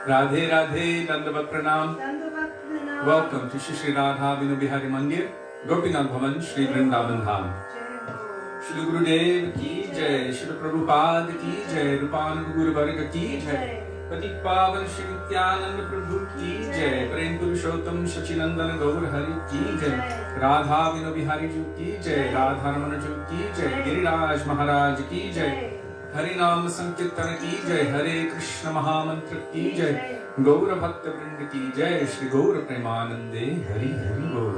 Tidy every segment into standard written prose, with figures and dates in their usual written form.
Radhe Radhe, Dandavat Pranam. Welcome to Shri Radha Vinu Bihari Mandir, Gopinath Bhavan, Shri Vrindavan Dham. Srila Gurudev ki jai, Srila Prabhupada ki jai, Rupananda Guru Varga ki jai, Patik Pavan Shri Nityananda Prabhu ki jai, Prem Purushottam Sachinandana Gaur Hari ki jai, Radha Vinu Bihari Ju ki jai, Radha Ramana Ju ki jai, Giriraj Maharaj ki jai, Hari Nam Sankirtan ki jai, Hare Krishna Mahamantra ki jai, Gaura Bhakta Vrinda ki jai, Shri Gaura Premanande Hari Hari Gaur.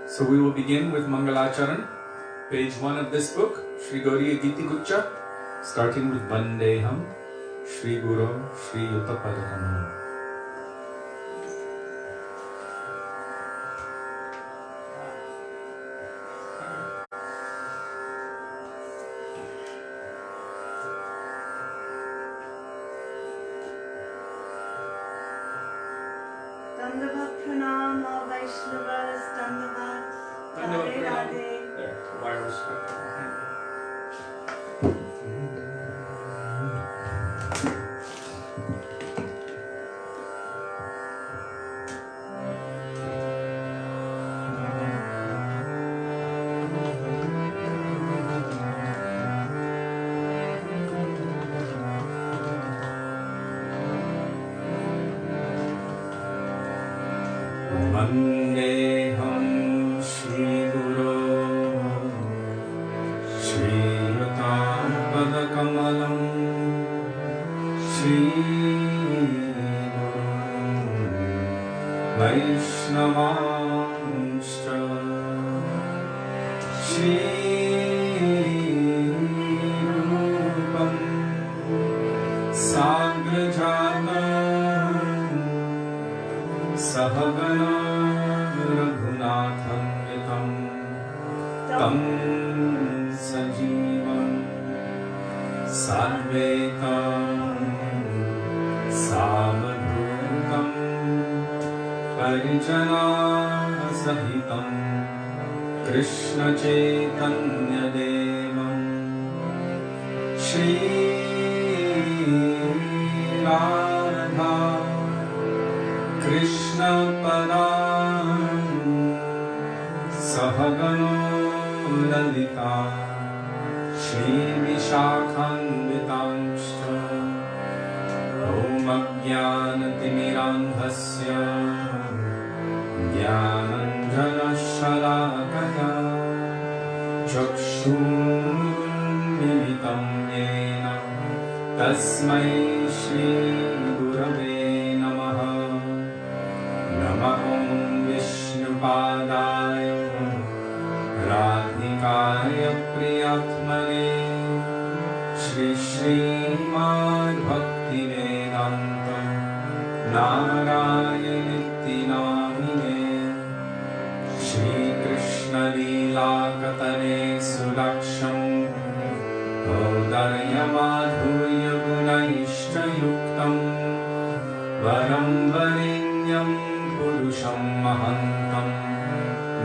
So we will begin with Mangalacharan, page 1 of this book, Shri Gauriya Giti Guccha, starting with Vandeham, Shri Guru, Shri Yuta Padakam. Dandavat Pranam, Vaisnavas, Dandavat, Radhe Radhe. There, the wire was stuck. Vandeham Shri Guru Shri Yutam Padakamalam Shri Guru Vaishnavanscha Shri Rupam Sagrajana Sahagana Raghunatham Vitam Tam Sajivam Sarvetam Savadhutam Parijana Sahitam Krishna Chaitanya Devam Shri Radha Krishna Padam Sahagano Lalita Shri Vishakhanvitamshcha Om Ajnanatirandhasya Jnananjana Shalakaya Chakshurmilitam Yena Tasmai Shri Gurave Om Visnupadaya Radhikaya Priyatmane Shri Srimad Bhaktivedanta Narayaniti Namine Shri Krishna Lila Katane Sulaksham Odarya Madhurya Gunaishta Yuktam Varam Varenyam Purusham Mahantam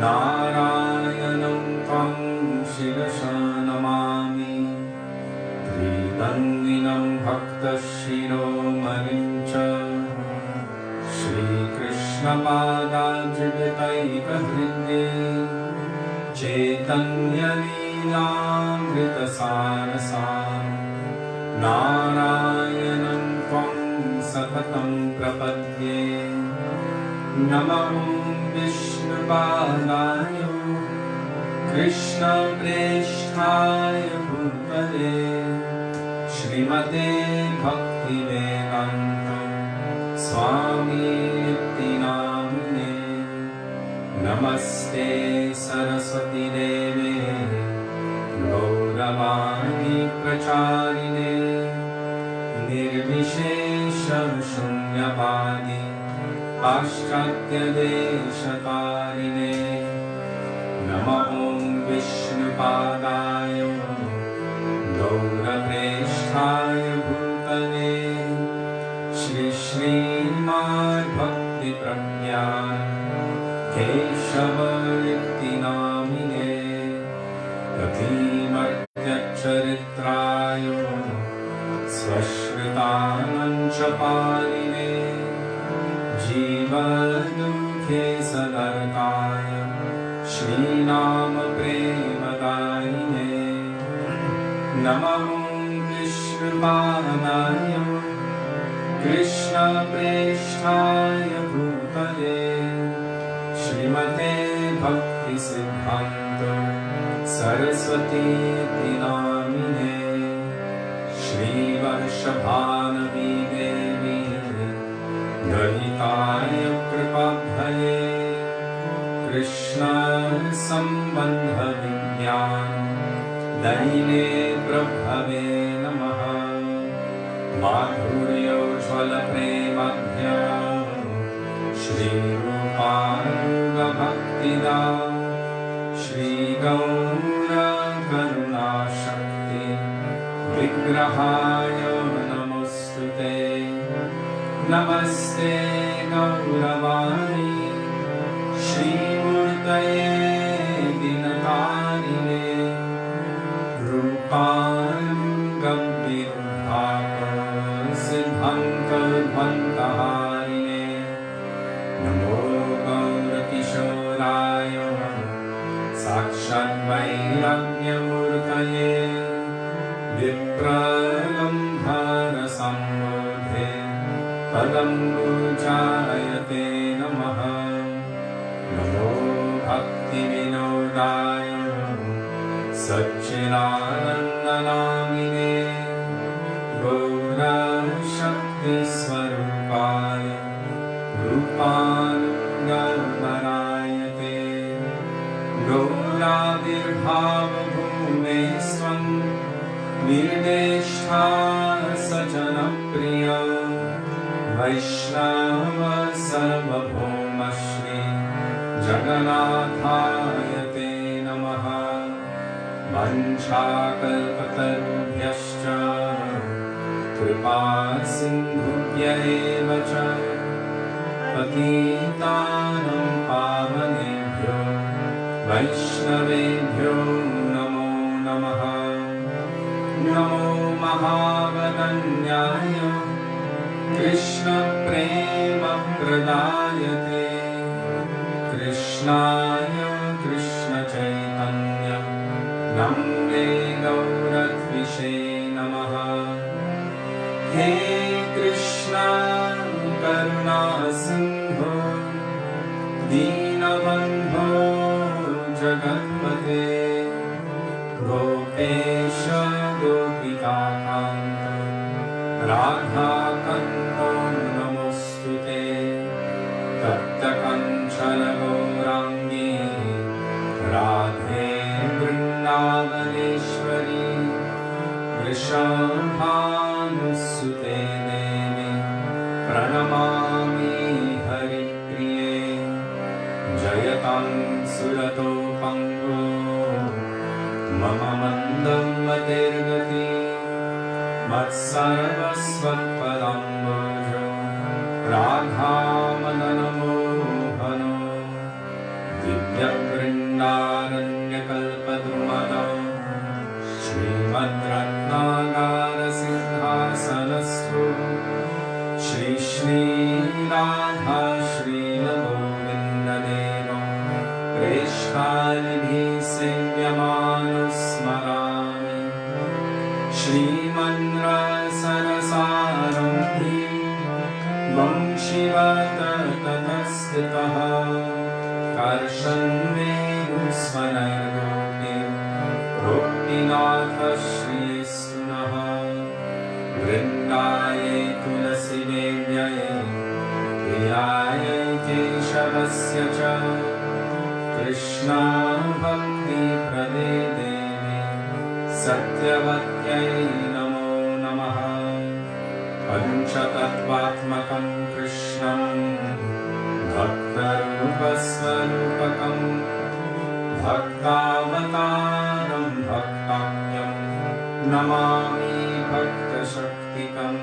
Narayanam Tvam Shirasha Namami Tridandinam Bhakta Shiromanincha Shri Krishna Pada Jivitaika Hridi Chaitanya Leela Sarasam Narayanam Tvam Satatam Prapadye Namah Vishnupadaya Krishna Presthaya Bhutale Srimate Bhaktivedanta Swami Niti Namine Namaste Saraswati Deve Gauravani Pracharine Nirvishesha Shunyavadi Paschatya Deshatarine Namah Vishnupadaya Gaurapresthaya Bhutale Shri Srimad Bhakti Pragyan Keshava Riti Namine पालिने जीवदुःखे सदर्ताय Shreenam प्रेमदायिने नमः कृष्णपादाय कृष्णप्रेष्ठाय भूतले श्रीमते भक्तिसिद्धान्त सरस्वतीति नामिने श्रीवर्षभानवी देवी गणिताय कृपाभये कृष्ण संबंध विज्ञान दैने प्रभवे नमः माधुर्योज्ज्वल प्रेमध्य श्रीरूपानुग भक्तिदा श्रीगौर करुणाशक्ति विग्रहाय नमोस्तुते नमस्ते गौरवाणी श्रीमूर्तये दिनतारिणे रूपानुगं विरुद्धाक सिद्धान्तध्वन्तहारिणे नमो गौरकिशोराय साक्षाद्वैराग्यमूर्तये विप्रलम्भरसम्बोधे पदम्बुजायते नमः नमो भक्तिविनोदाय सच्चिदानन्दनामिने गौरशक्तिस्वरूपाय रूपानुगमनायते गौराविर्भावभूमे स्वं निर्देष्टा सजनप्रिया वैष्णव सर्वभौमश्री जगन्नाथायते नमः वञ्चाकल्पतरुभ्यश्च कृपासिन्धुभ्य एव च पतितानं पावनेभ्यो वैष्णवेभ्यो नमो नमः नमो महावदन्याय कृष्णप्रेमप्रदायते कृष्णाय कृष्णचैतन्य नम्रे गौरद्विषे नमः हे कृष्ण करुणा सिन्धो दीनबन्धो जगत्पते गोपेश गोपिकान्त राधाकान्तो नमोस्तुते तप्तकञ्चन गौराङ्गी राधे वृन्दावनेश्वरी वृषभानुसुते देवी प्रणमामि हरिप्रिये जयतां सुरतो पङ्गो मम मन्दं मतिर्गति मत्सर्वस्वत्पदाम्बोजो राधामदनमोहनो दिव्यवृन्दारण्यकल्पद्रुमदो श्रीमद्रत्नागारसिंहासनस्थो श्री श्रीराधा श्रीलगोविन्ददेवो प्रेष्ठानिभिः सेव्यमानो स्मरामि श्रीमन्रसरसारम्भि वंशिवततस्थितः कर्षन्वेणुस्वनैर्गोपि गोपीनाथ श्रीस्तुनः वृन्दायै तुलसीदेव्यै प्रियायै केशवस्य च कृष्णा भक्तिप्रदे देवी सत्यवत्यै नमो नमः पञ्चतत्त्वात्मकं कृष्णं भक्तरूपस्वरूपकं भक्तावतारं भक्ताख्यं नमामि भक्तशक्तिकं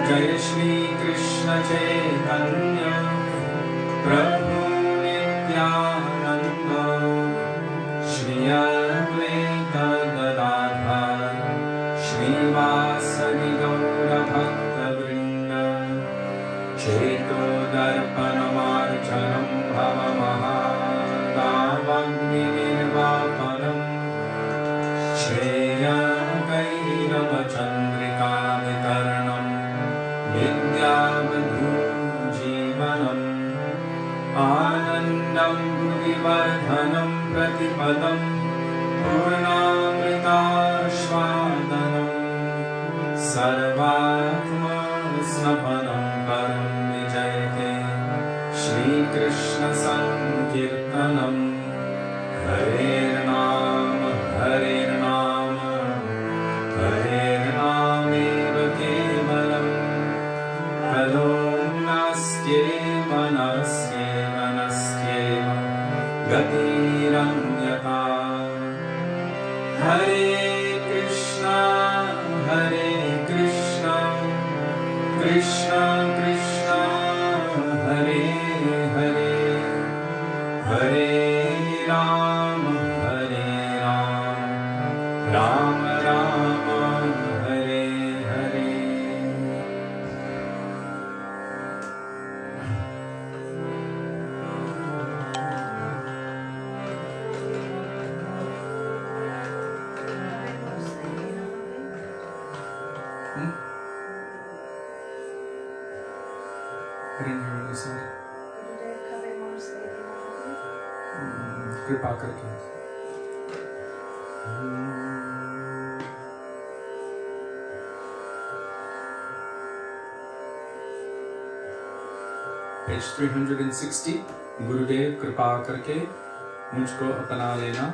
जय श्री कृष्ण चैतन्य प्रभु नित्यानन्द श्री अद्वैत गदाधर श्रीवासदि गौरभक्तवृन्द पूर्णामृतास्वादनं सर्वात्मविस्मपनं परं विजयते श्रीकृष्ण संकीर्तनं हरेर्नाम हरेर्नाम हरेर्नामेव केवलं कलो नास्त्येव नास्त्येव नास्त्येव गतिरन्यथा हरे कृष्णा कृष्णा कृष्णा हरे हरे हरे राम राम राम हरे हरे। कृपा करके पेज 360 गुरुदेव कृपा करके मुझको अपना लेना।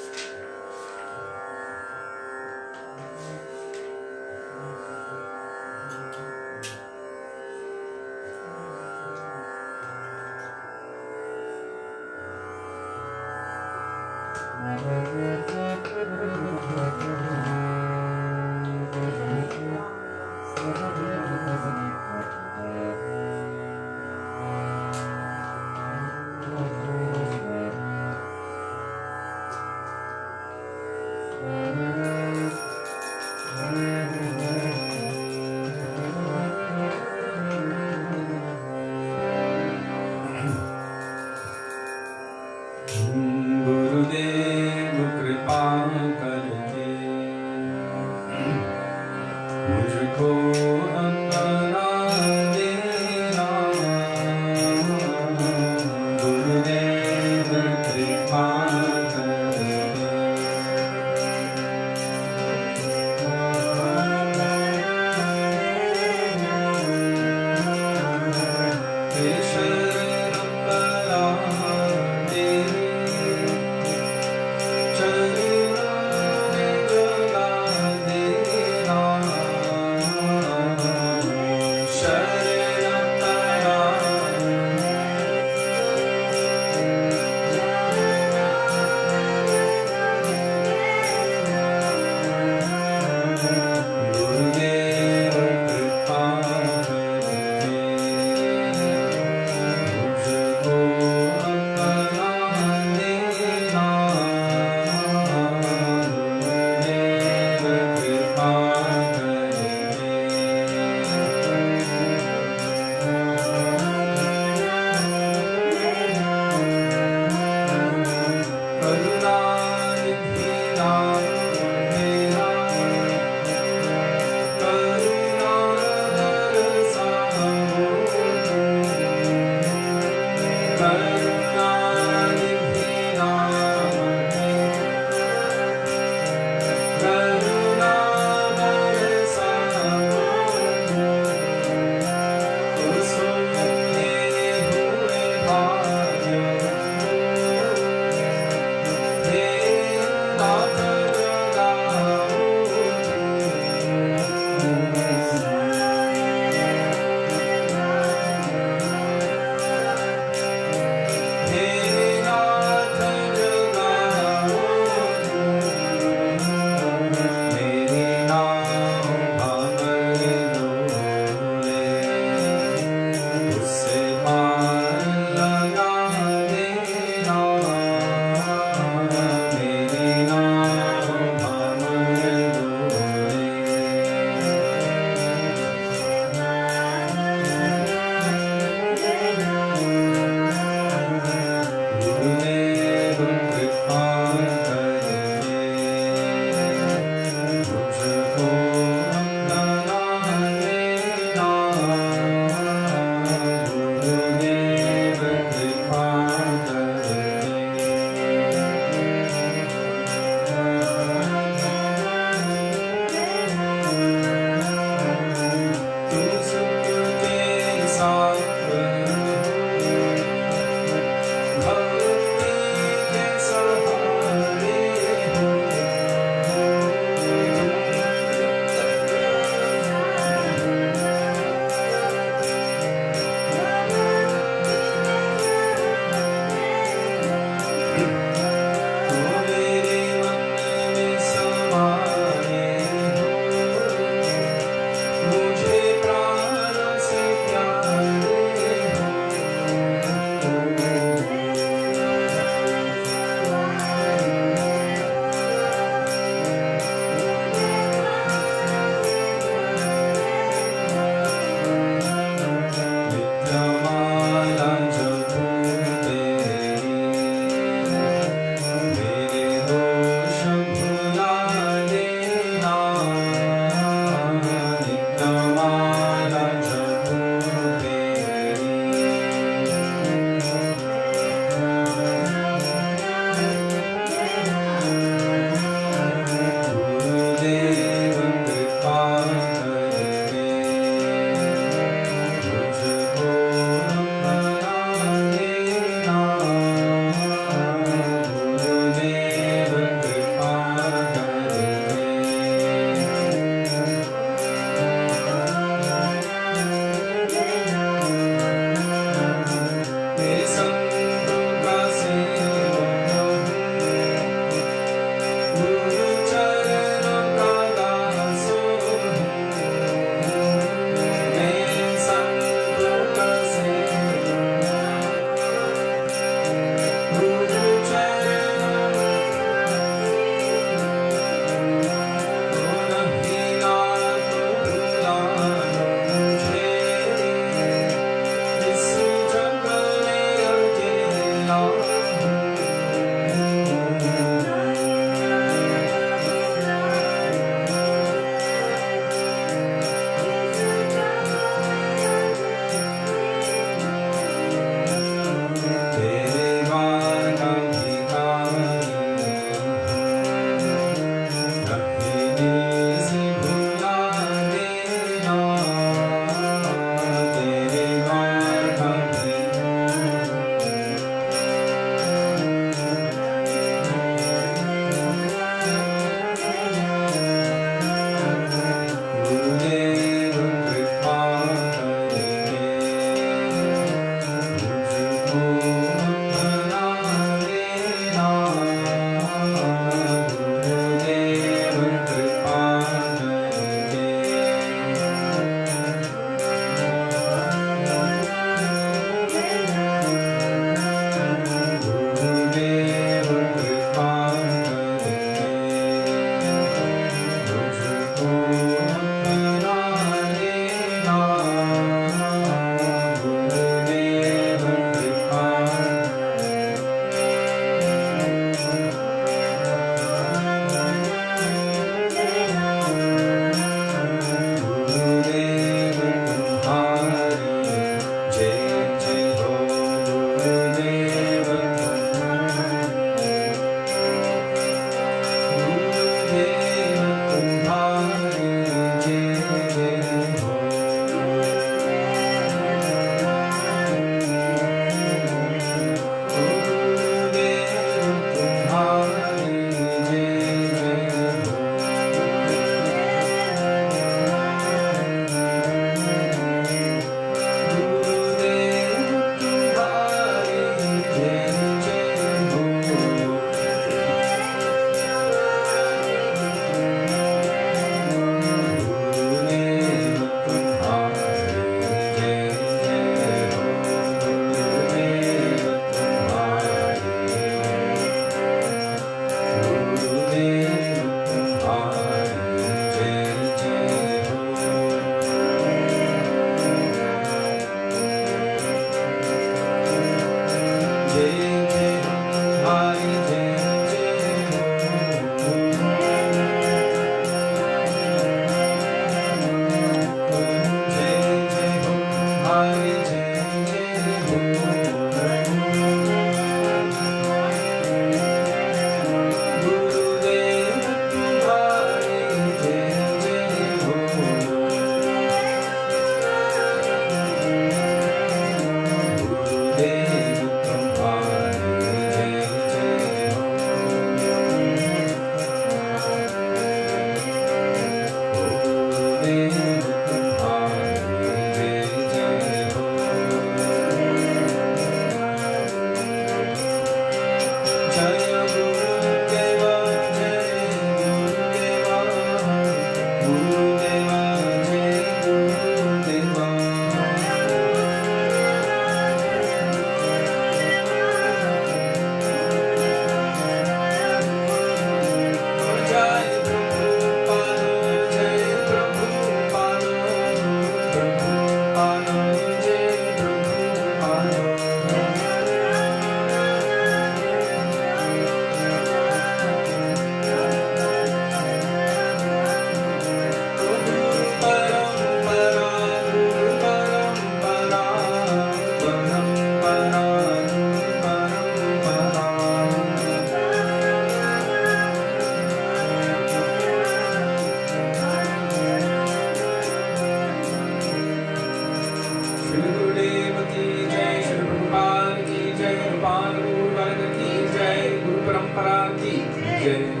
Jai.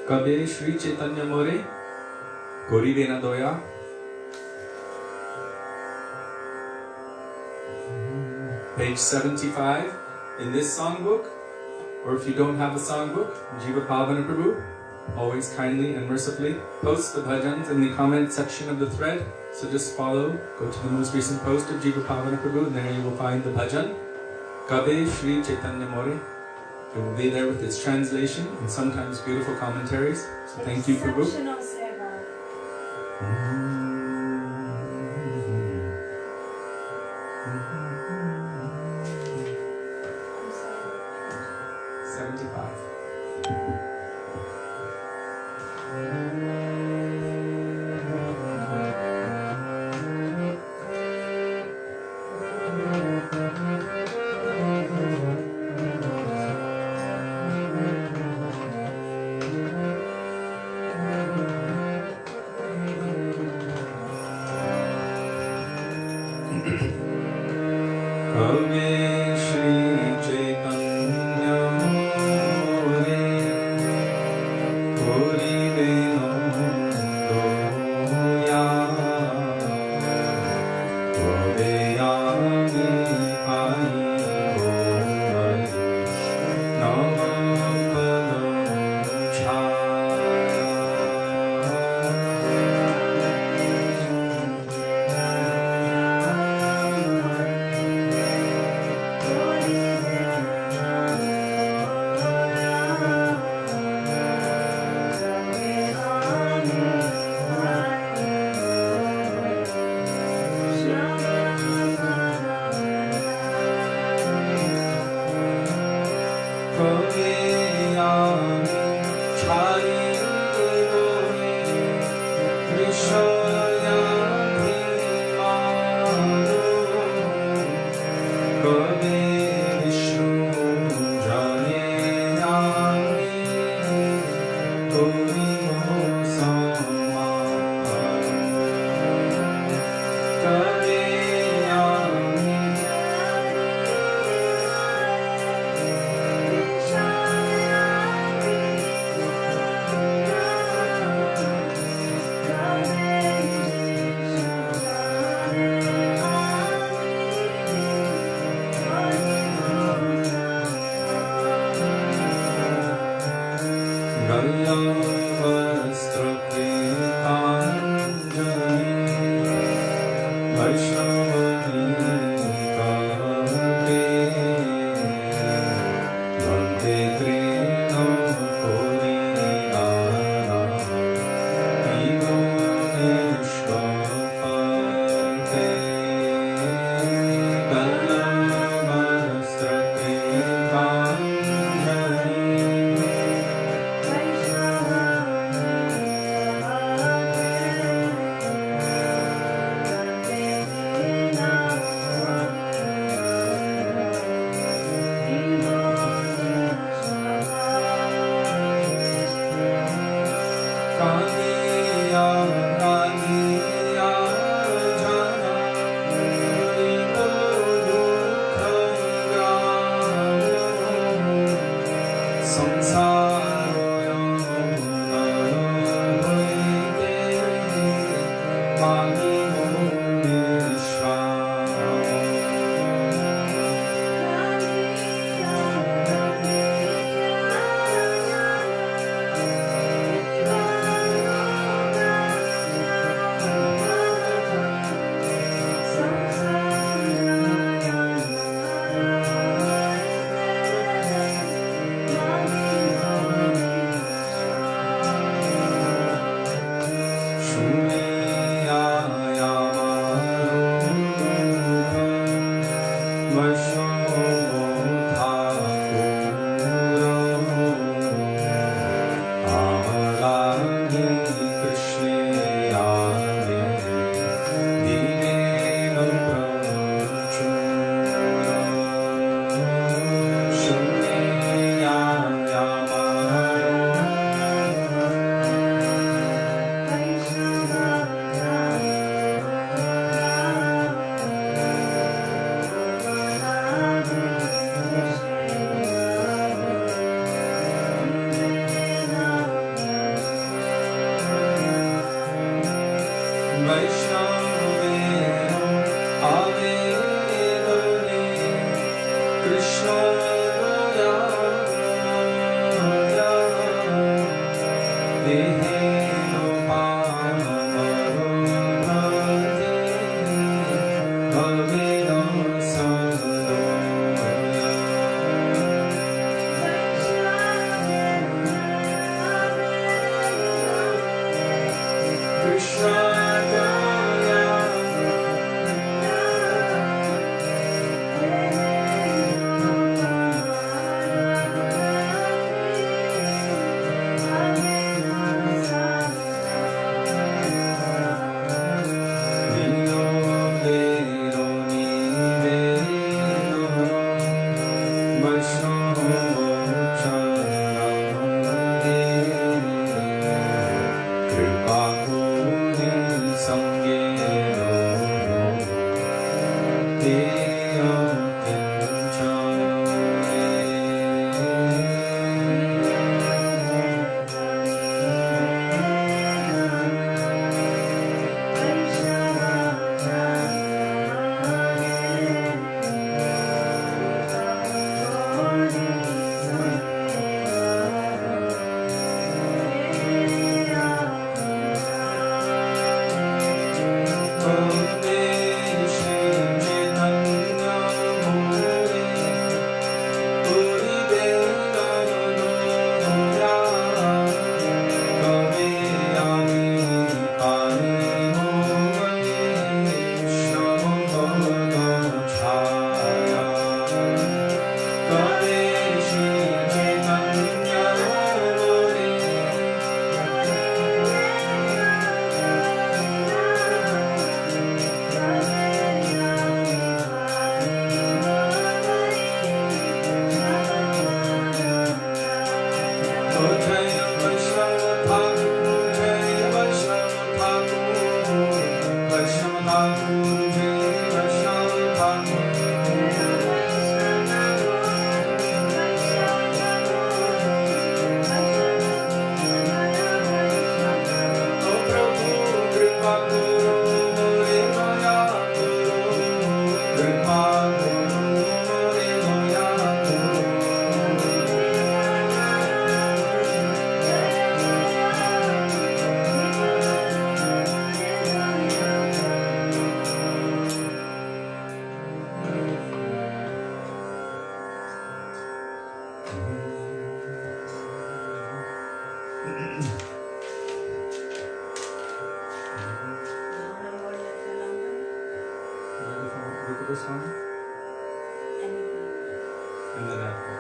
Kabe Shri Chaitanya More, Gurudeva Doya. Page 75 in this songbook, or if you don't have a songbook, Jiva Pavana Prabhu always kindly and mercifully posts the bhajans in the comment section of the thread. So just follow, go to the most recent post of Jiva Pavana Prabhu, and there you will find the bhajan, Kabe Shri Chaitanya More. It will be there with its translation and sometimes beautiful commentaries. So thank you, Prabhu. Exceptional seva. 75. Goswami? And then after.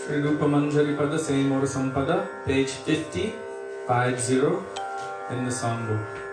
Sri Rupa Manjari Pada, same or Sampada, page 50, 50 in the songbook.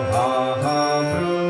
Prabhu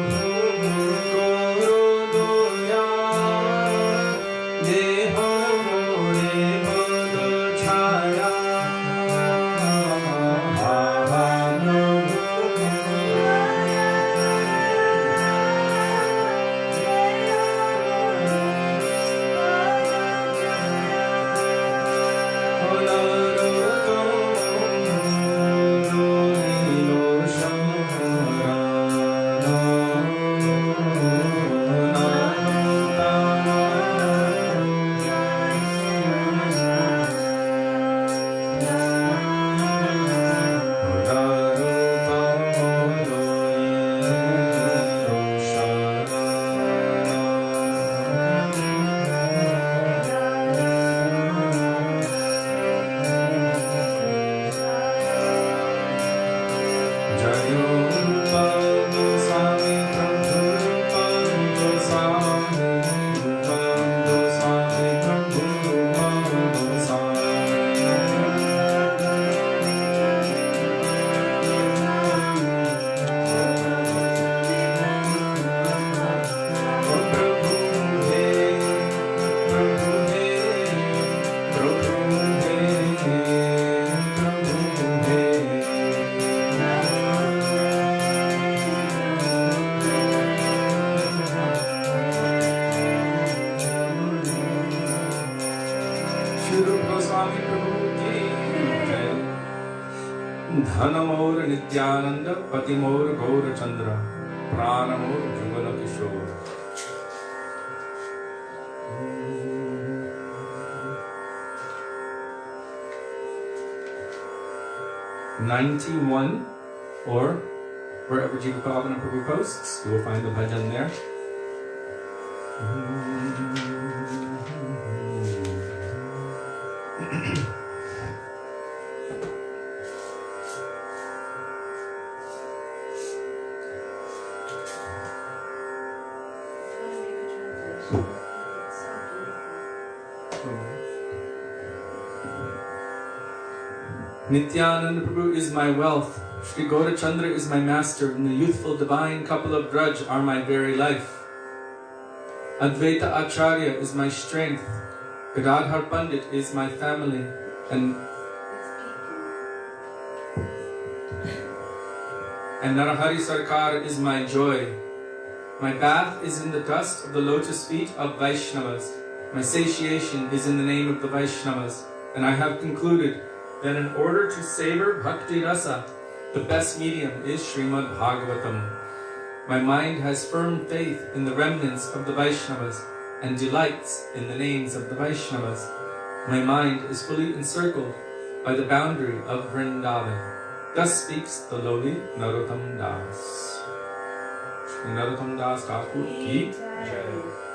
Dhanamor Nityananda Patimor Gaura Chandra Pranamor Juvala Kishore. '91, or wherever Jiva Pavana Prabhu posts, you will find the bhajan there. Nityananda Prabhu is my wealth, Sri Gaurachandra is my master, and the youthful divine couple of Braj are my very life. Advaita Acharya is my strength, Gadadhar Pandit is my family, and Narahari Sarkar is my joy. My bath is in the dust of the lotus feet of Vaishnavas. My satiation is in the name of the Vaishnavas, and I have concluded that in order to savor Bhakti Rasa, the best medium is Srimad Bhagavatam. My mind has firm faith in the remnants of the Vaishnavas and delights in the names of the Vaishnavas. My mind is fully encircled by the boundary of Vrindavan. Thus speaks the lowly Narottam Das. Shri Narottam Das Thakur ki Jai.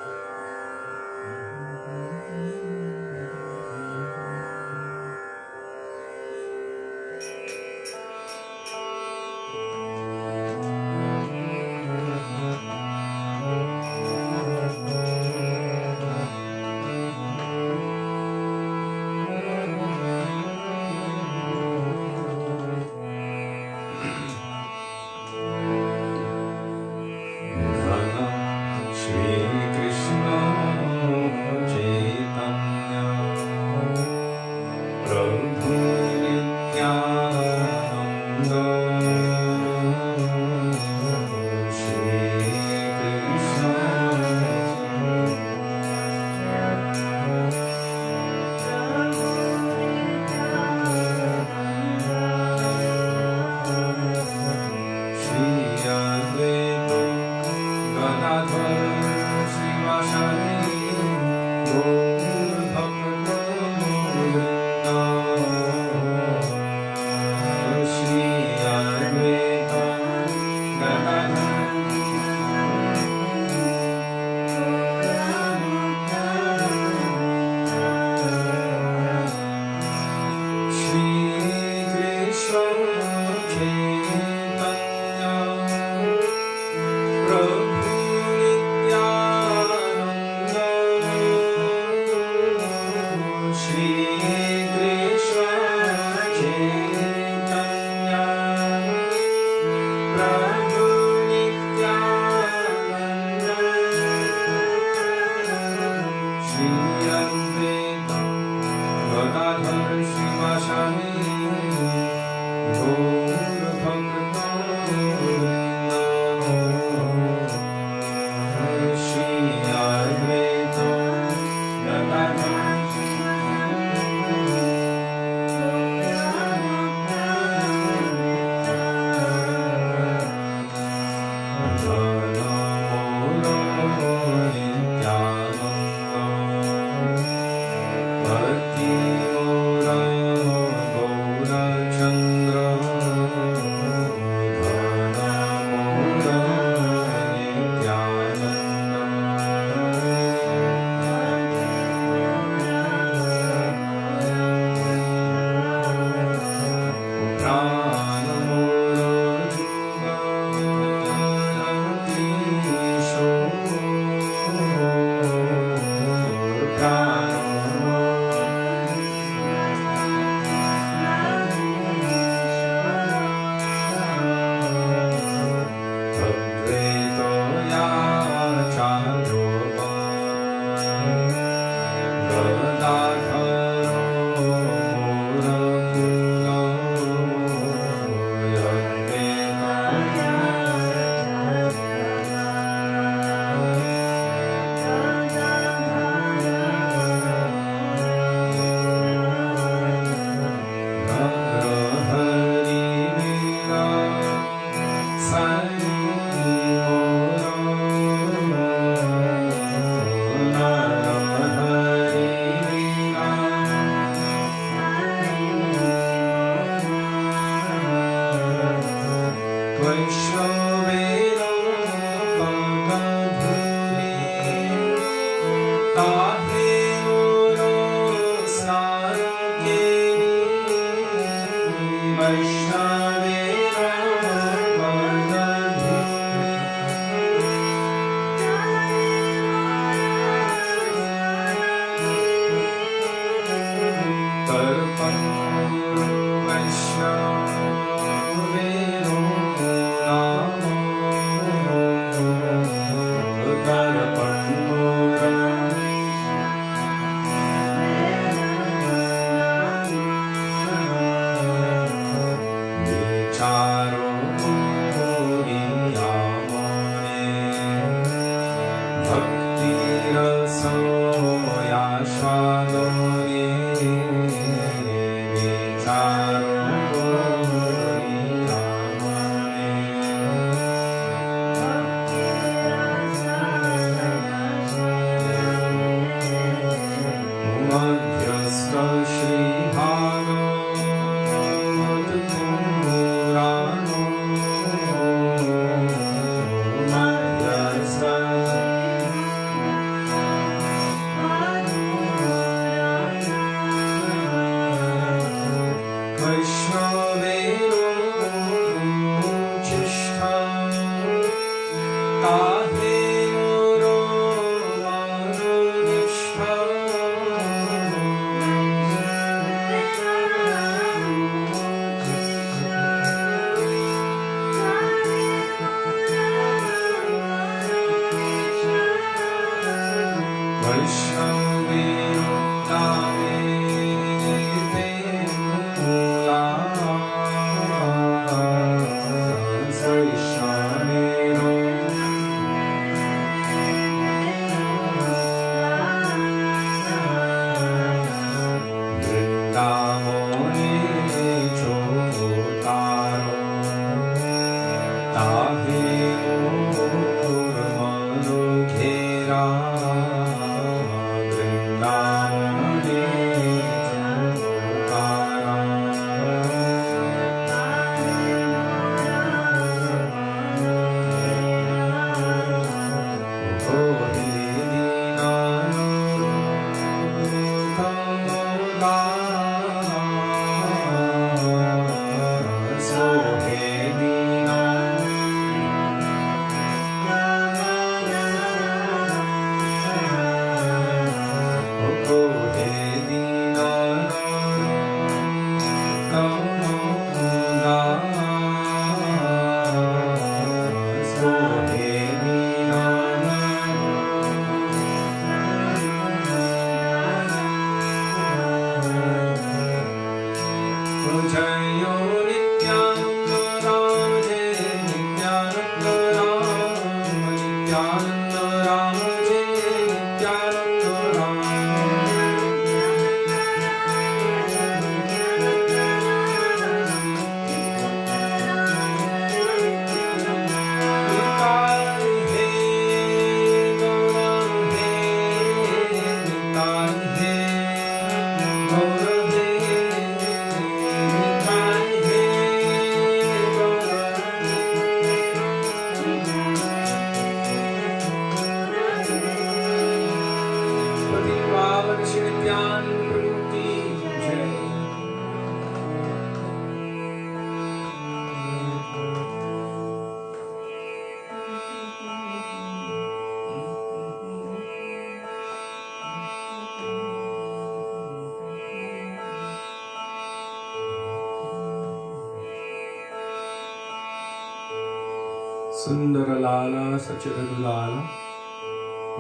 सुंदर लाला सचरन लाला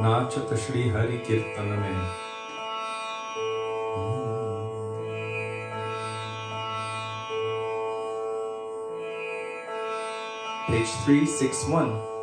नाचत श्री हरि कीर्तन में। Page 361.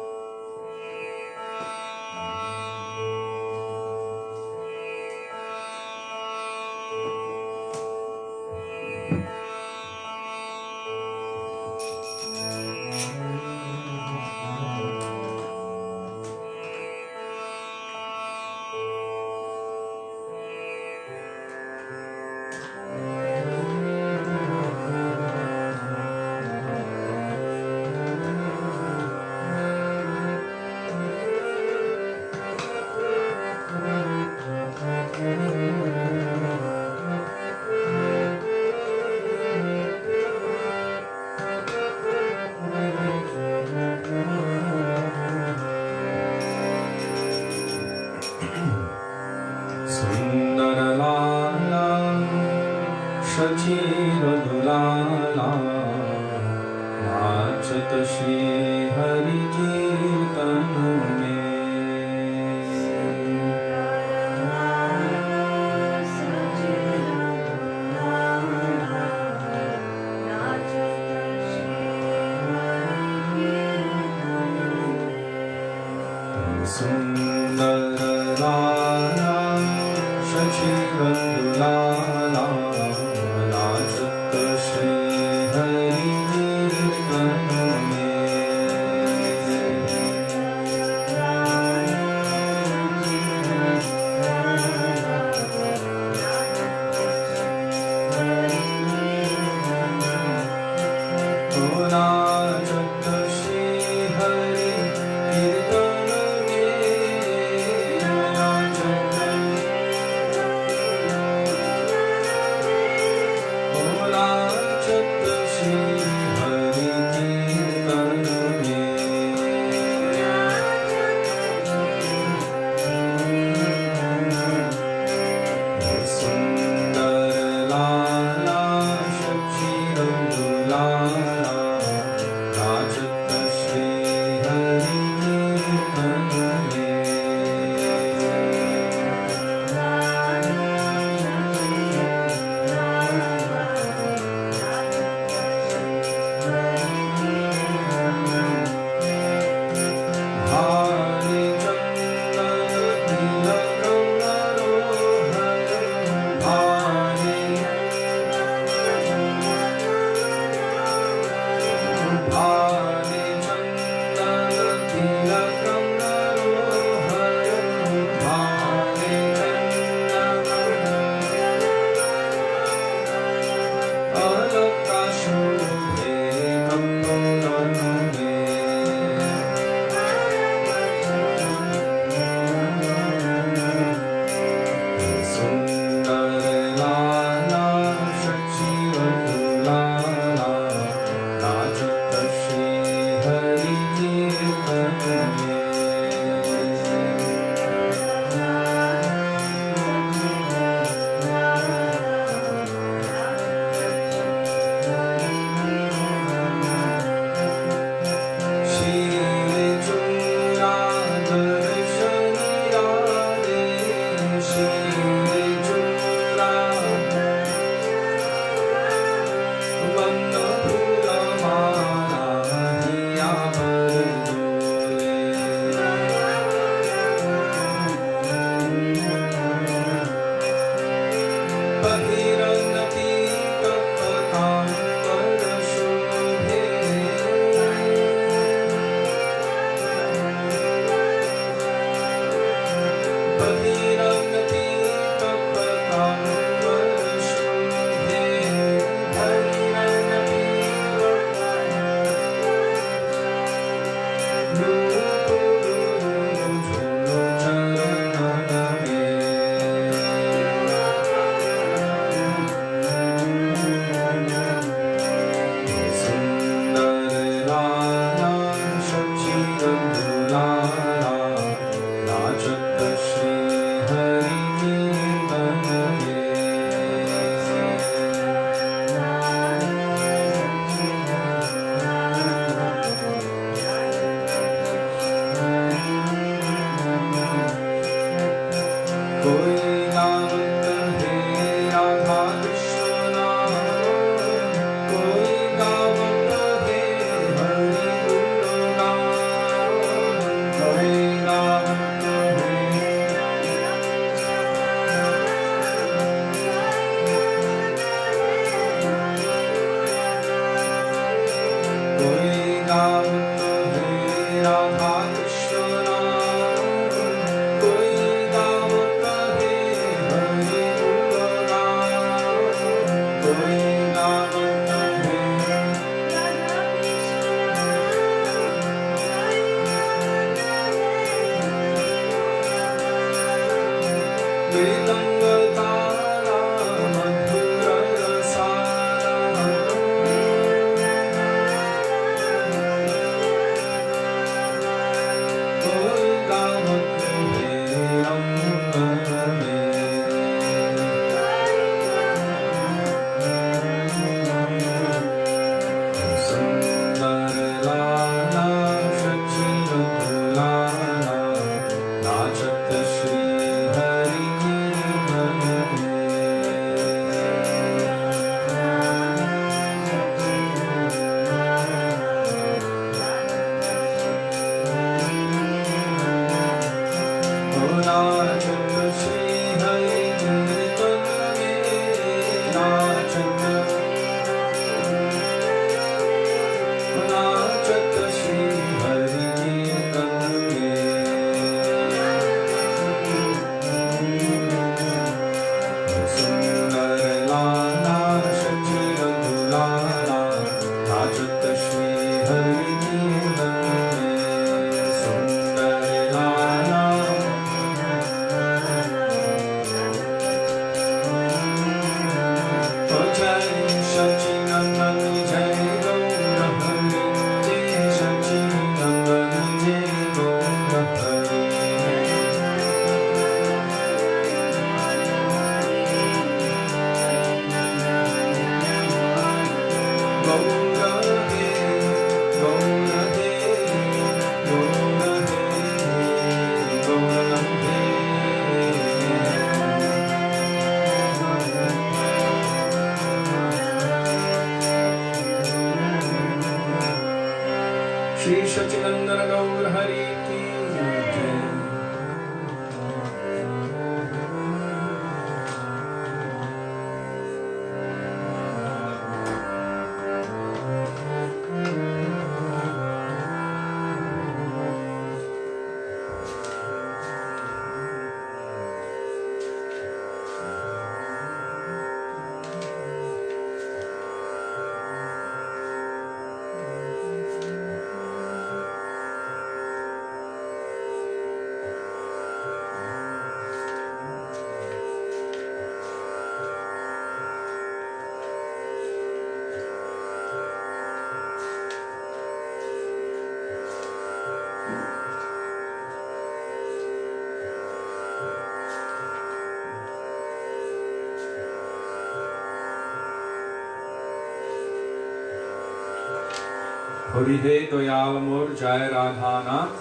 Hari He Doyal Amor Jai Radhanath,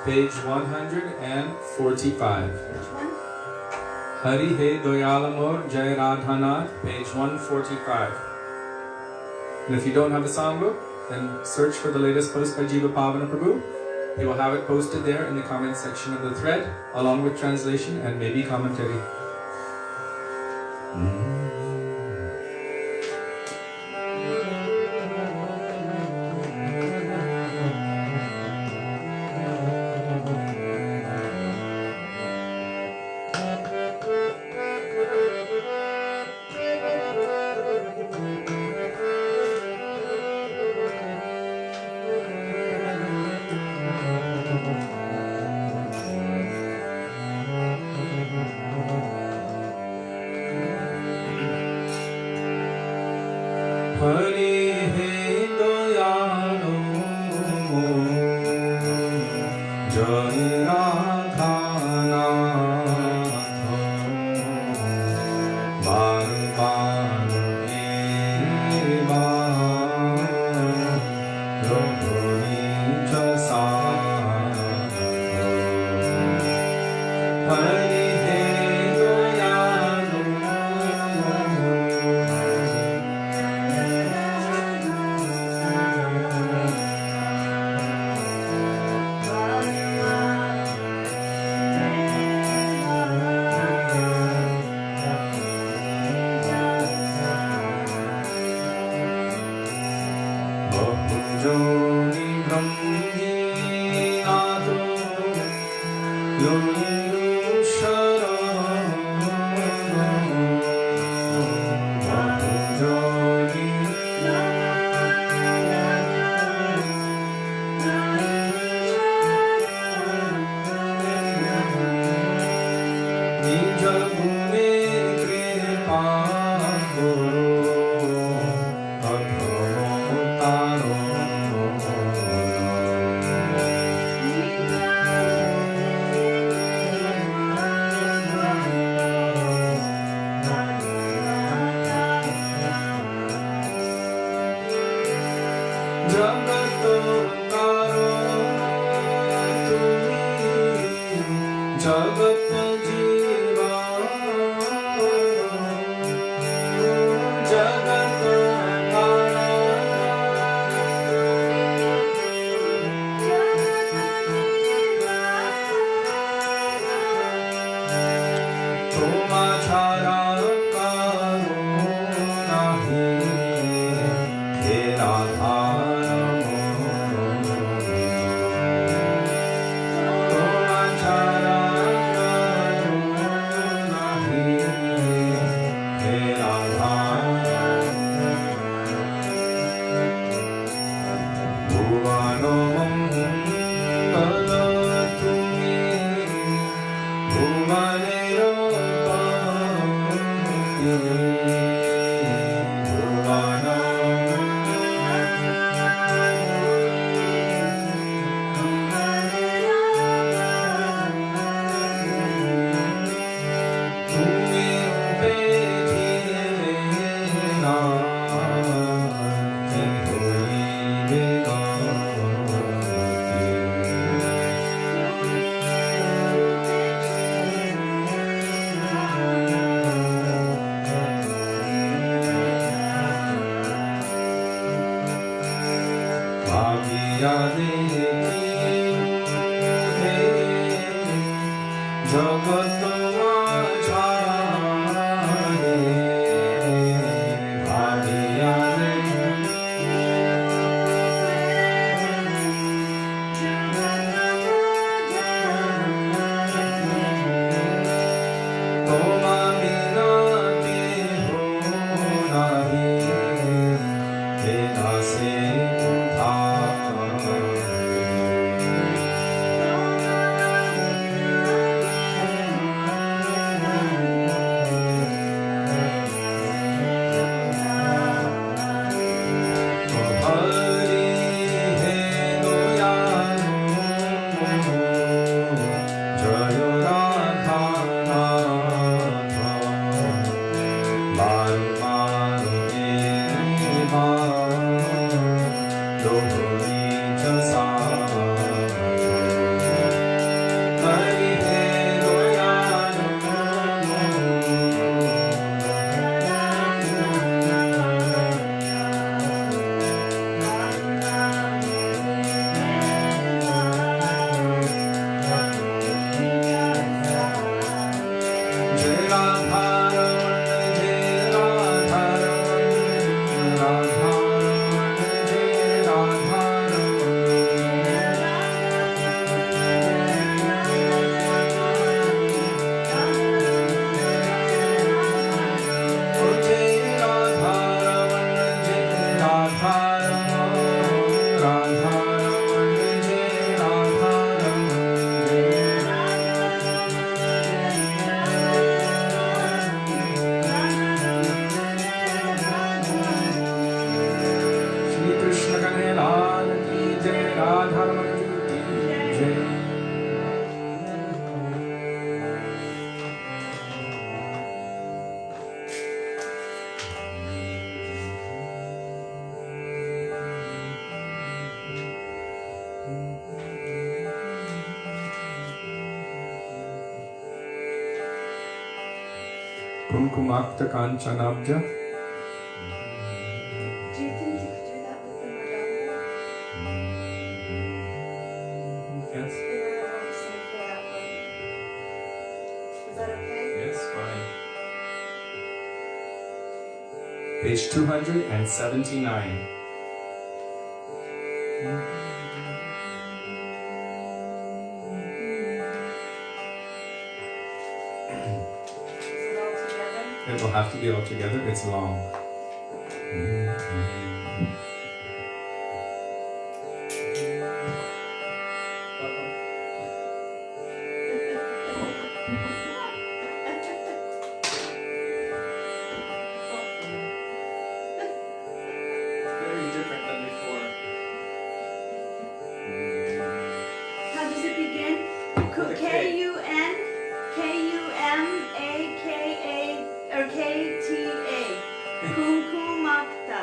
page 145. Hari He Doyal Amor Jai Radhanath, page 145. And if you don't have a songbook, then search for the latest post by Jiva Pavana Prabhu. He will have it posted there in the comment section of the thread, along with translation and maybe commentary. Hari He Kumkumakta Kanchanabja. Do you think you could do that with the Madonna? Yes. And then I won't sing for that one. Is that okay? Yes, fine. Page 279. It will have to be all together. It's long. Very different than before. How does it begin? With a K. K-U-N, K-U-M-A-K-A, or K-T-A. Kumkumakta.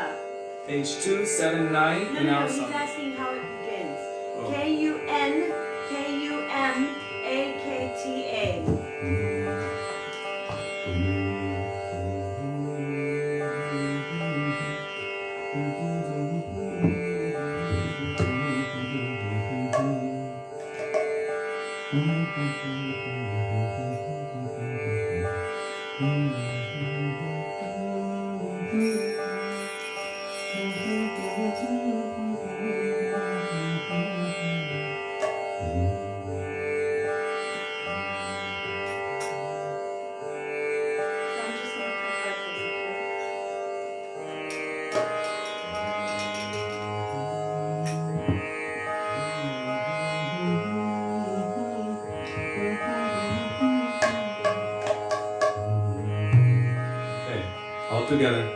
Page 279 No, in no, our he's song. asking how it begins. Oh. K-U-N, K-U-M-A-K-T-A. So I'm just going to put freckles, Okay, all together.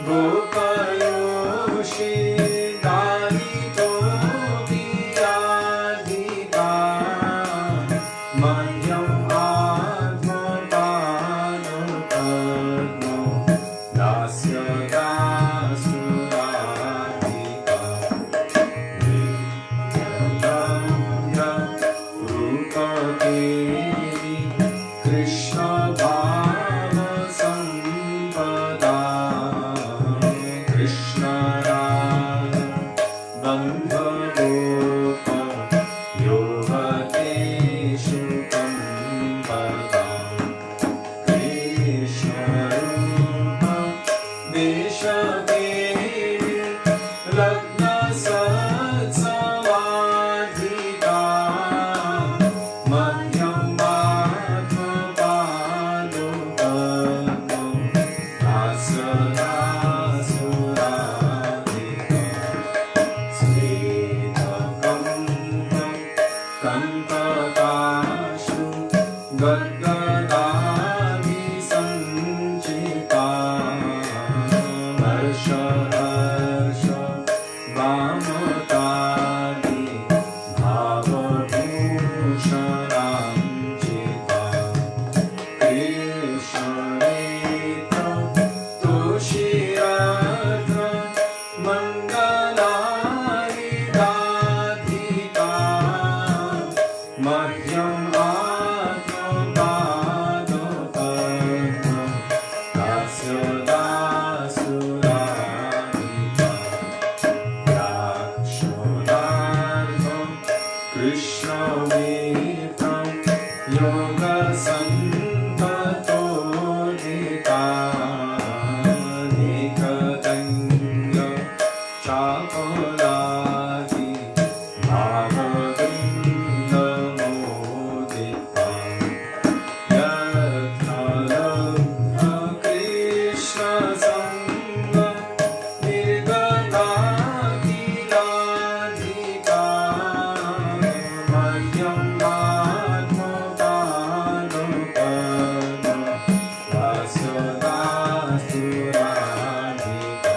Go Krishna Bhava Sampada Krishna Radha Bandha Gopa Yogateshu Kampada Krishna Rupa Deshadevi Lagna Satsavadhika Madhyam Bhakta Paduka Asada Suradhika Srika Kantakashu Gadgadadi Sanchita Harsha Harsha Vamatadi Bhavabhusharamchita Krishnarita Tushirata Mangaladadhika Madhyam Atmapadopatma Dasya Dasuradhika Yakshodharvam Krishna Vitam Yoga Santatodhika Nikatanga Chakoladi Bhagavatamrita Modika Yathalabha Krishna Sangha Nirgatakiladhika Madhyam Atmapadopatma Vasudasuradhika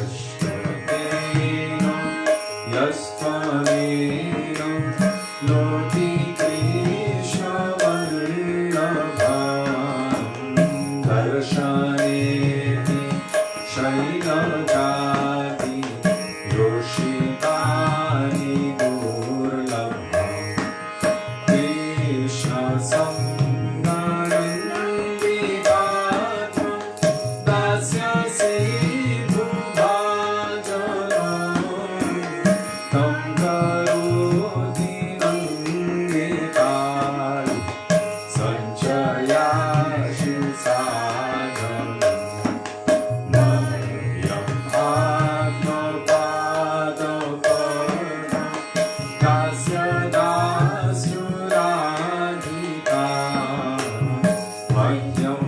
Ashtadena Yastvanena Loti Krishna Vallabham Darshaneti Shailajati Yoshitani Durlabham Krishna Samnananditatma Dasya Sidhu Bhajanam Tam Karoti Nanditari Sanchayashu Sadhanam Madhyam Atmapadopatma Dasya Dasuradhika Madhyam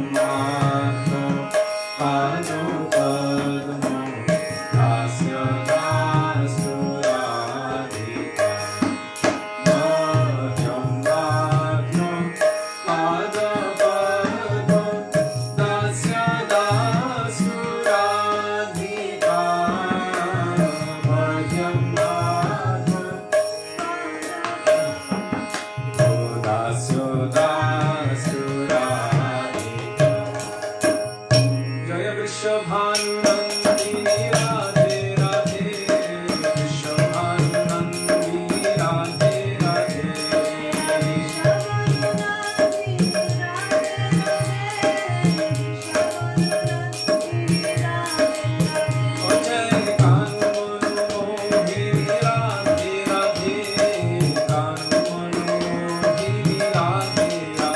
Atmapadopatma Dasya Dasuradhika Madhyam Atmapadopatma Dasya Dasuradhika Madhyam Dasya Dasuradhika Jaya Vrishabhanandini Radhe Radhe Vrishabhanandini Radhe Radhe Jai Kanmanohini Radhe Radhe Kanmanohini Radhe Radhe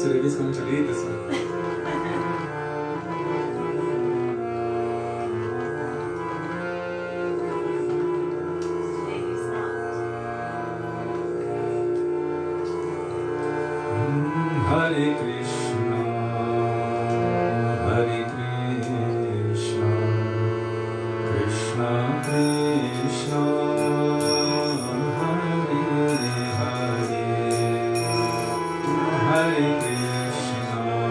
Sudevi is going to lead this one. Sudevi's not. Hare Krishna, Hare Krishna, Krishna Krishna, Hare Hare, Hare Krishna,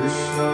Hare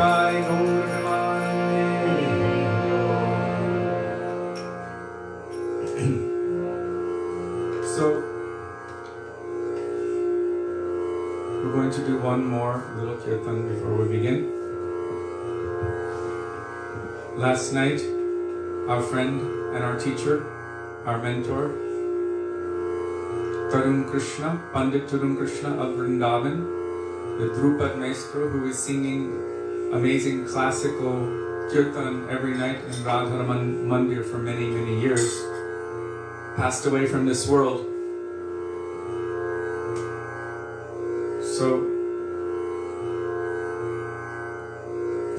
Nitai Gaur Premanande. So, we're going to do one more little kirtan before we begin. Last night, our friend and our teacher, our mentor, Tarun Krishna, Pandit Tarun Krishna of Vrindavan, the Drupad maestro who is singing amazing classical kirtan every night in Radharaman Mandir for many, many years, passed away from this world. So,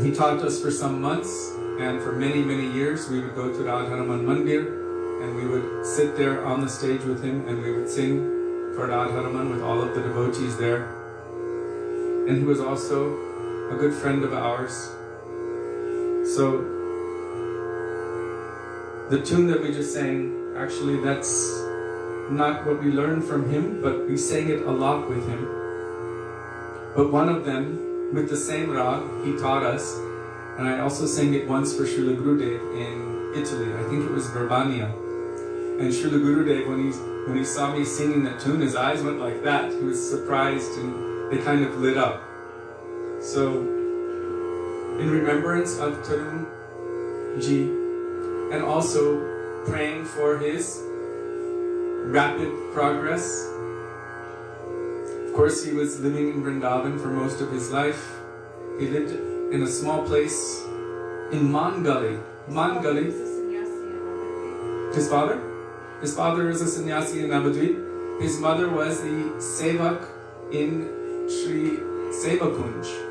he taught us for some months, and for many, many years we would go to Radharaman Mandir and we would sit there on the stage with him and we would sing for Radharaman with all of the devotees there. And he was also a good friend of ours. So, the tune that we just sang, actually that's not what we learned from him, but we sang it a lot with him. But one of them, with the same rag, he taught us, and I also sang it once for Srila Gurudev in Italy. I think it was Verbania. And Srila Gurudev, when he saw me singing that tune, his eyes went like that. He was surprised and they kind of lit up. So, in remembrance of Tarun Ji, and also praying for his rapid progress. Of course, he was living in Vrindavan for most of his life. He lived in a small place in Mangali. Mangali. His father? His father is a sannyasi in Navadvip. His mother was the sevak in Sri Sevakunj.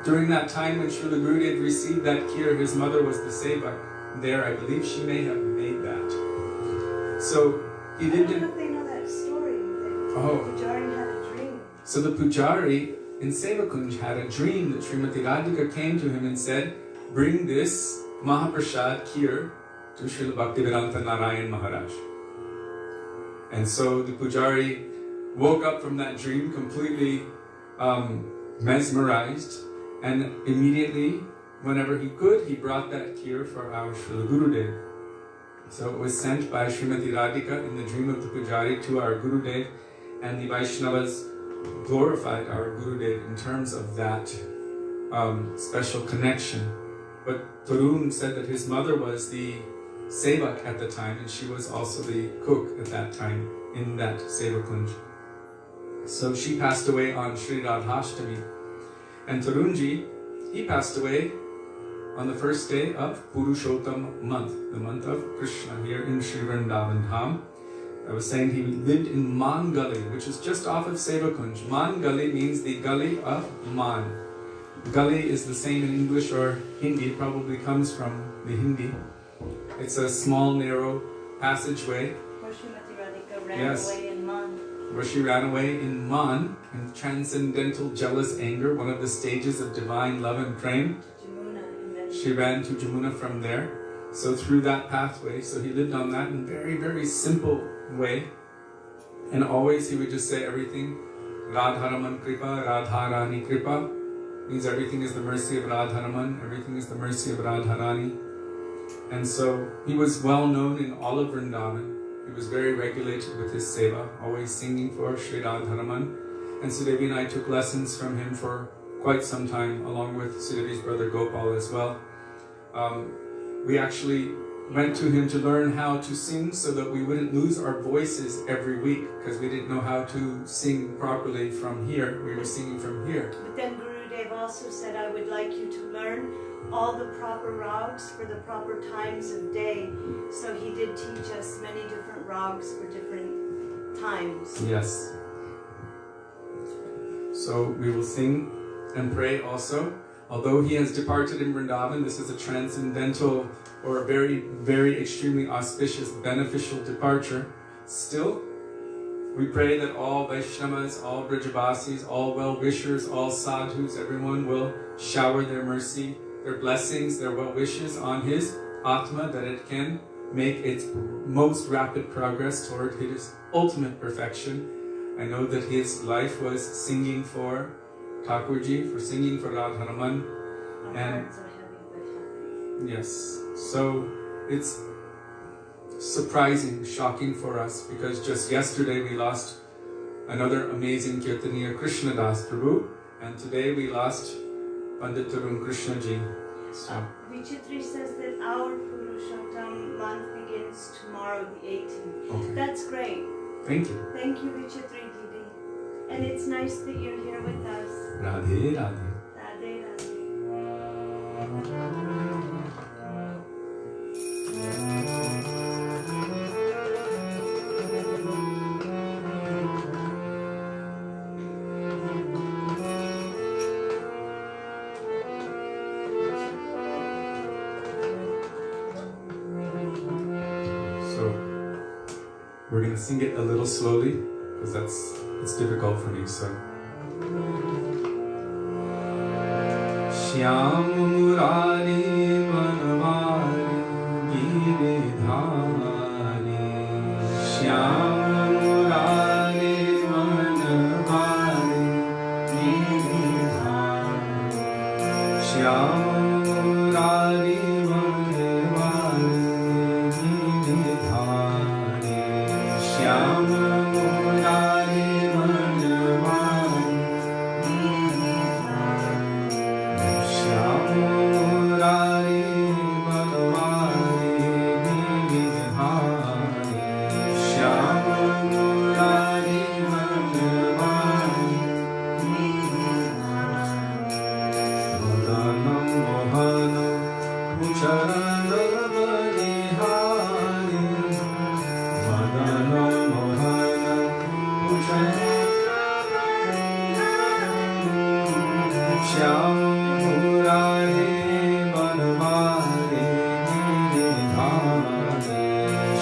During that time when Srila Gurudev received that kir, his mother was the sevak there. I believe she may have made that. So he lived in... I don't know if they know that story. The Pujari had a dream. So the Pujari in Sevakunj had a dream that Srimati Radhika came to him and said, bring this Mahaprasad kir to Srila Bhaktivedanta Narayan Maharaj. And so the Pujari woke up from that dream completely mesmerized, and immediately, whenever he could, he brought that kir for our Srila Gurudev. So it was sent by Srimati Radhika in the dream of the Pujari to our Gurudev, and the Vaishnavas glorified our Gurudev in terms of that special connection. But Tarun said that his mother was the sevak at the time, and she was also the cook at that time in that Sevakunj. So she passed away on Sri Radhashtami. And Tarunji, he passed away on the first day of Purushottam month, the month of Krishna here in Sri Vrindavan Dham. I was saying he lived in Man Gully, which is just off of Sevakunj. Man Gully means the gully of Man. Gully is the same in English or Hindi, probably comes from the Hindi. It's a small, narrow passageway. Where Srimati Radhika ran away in Man. Where she ran away in Man, in transcendental jealous anger, one of the stages of divine love and prema. She ran to Jamuna from there. So through that pathway, so he lived on that in a very, very simple way. And always he would just say everything, Radharaman Kripa, Radharani Kripa, means everything is the mercy of Radharaman, everything is the mercy of Radharani. And so he was well known in all of Vrindavan. He was very regulated with his seva, always singing for Sri Radharaman. And Sudevi and I took lessons from him for quite some time, along with Sudevi's brother Gopal as well. We actually went to him to learn how to sing so that we wouldn't lose our voices every week, because we didn't know how to sing properly from here. We were singing from here. But then Gurudev also said, I would like you to learn all the proper rags for the proper times of day. So he did teach us many different rags for different times. Yes. So we will sing and pray also. Although he has departed in Vrindavan, this is a transcendental or a very, very extremely auspicious, beneficial departure. Still, we pray that all Vaishnavas, all Brajavasis, all well-wishers, all sadhus, everyone will shower their mercy, their blessings, their well-wishes on his Atma, that it can make its most rapid progress toward his ultimate perfection. I know that his life was singing for Thakurji, for singing for Radharaman, Our And hearts are heavy but happy. yes, so it's surprising, shocking for us, because just yesterday we lost another amazing Kirtaniya, Krishnadas Prabhu, and today we lost Pandit Tarun Krishna ji. So, Vichitri says that our Purushottam month begins tomorrow, the 18th. okay. That's great. Thank you. Thank you, Vichitri Didi. And it's nice that you're here with us. Radhe Radhe. Radhe Radhe. We're going to sing it a little slowly, because it's difficult for me, so. Shyam Murari Manvari Giridhari Shyam Murari Manvari Giridhari Shyam Murari Manvari Giridhari Shyam Murari Manvari Shyam Murari Manvari Giridhari Shyam Murari Manvari Madanam Mohanam Mucharanam Manihari Madanam Mohanam Mucharanam Shyam Murari Manvari Giridhari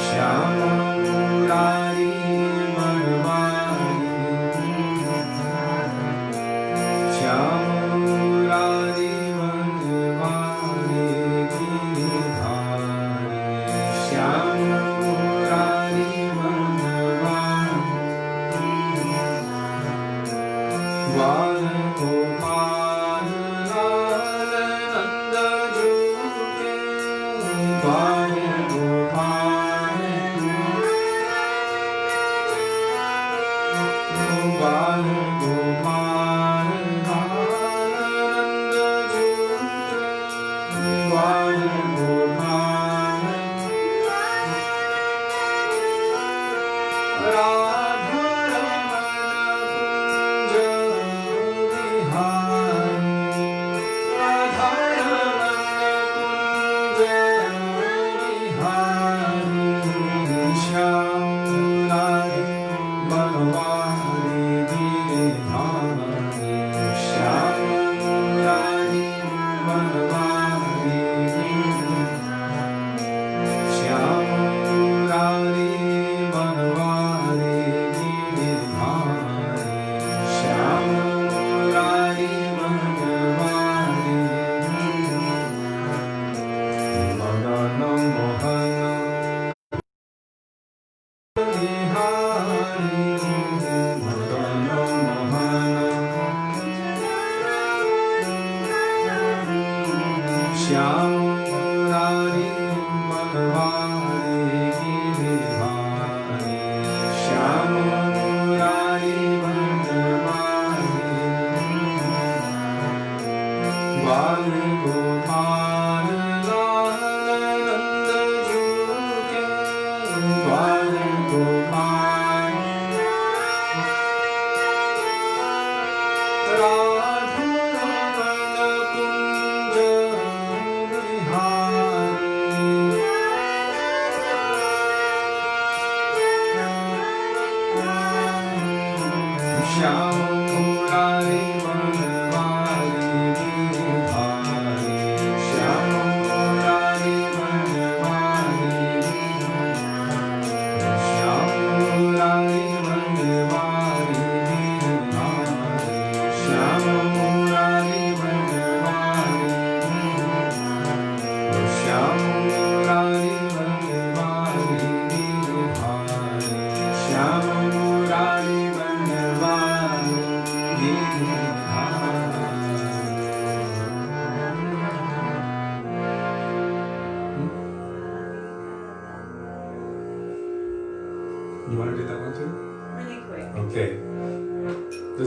Shyam Murari Manvari Shyam Murari Manvari Giridhari Shyam Murari Manvari Gopal Gopal Lal Nanda Juke Gopal Gopal Gopal Gopal Lal Nanda Juke Gopal Gopal Radha Raman Kunja Vihari Radha Raman Kunja Vihari Shyam Murari Manvari Giridhari Shyam Murari Manvari Shyam Murari Manvari Giridhari Shyam Murari Manvari Madanam Mohanam Manihari Madanam Mohanam Shyam Murari Manvari Giridhari Shyam Murari Manvari Gopal Gopal Lal Nanda Juke Gopal Gopal Radha Raman Kunja Vihari Shyam Murari Manvari Giridhari Shyam Murari Manvari Shyam Murari Manvari Giridhari Shyam Murari Manvari Shyam Murari Manvari Giridhari Shyam Murari Manvari Giridhari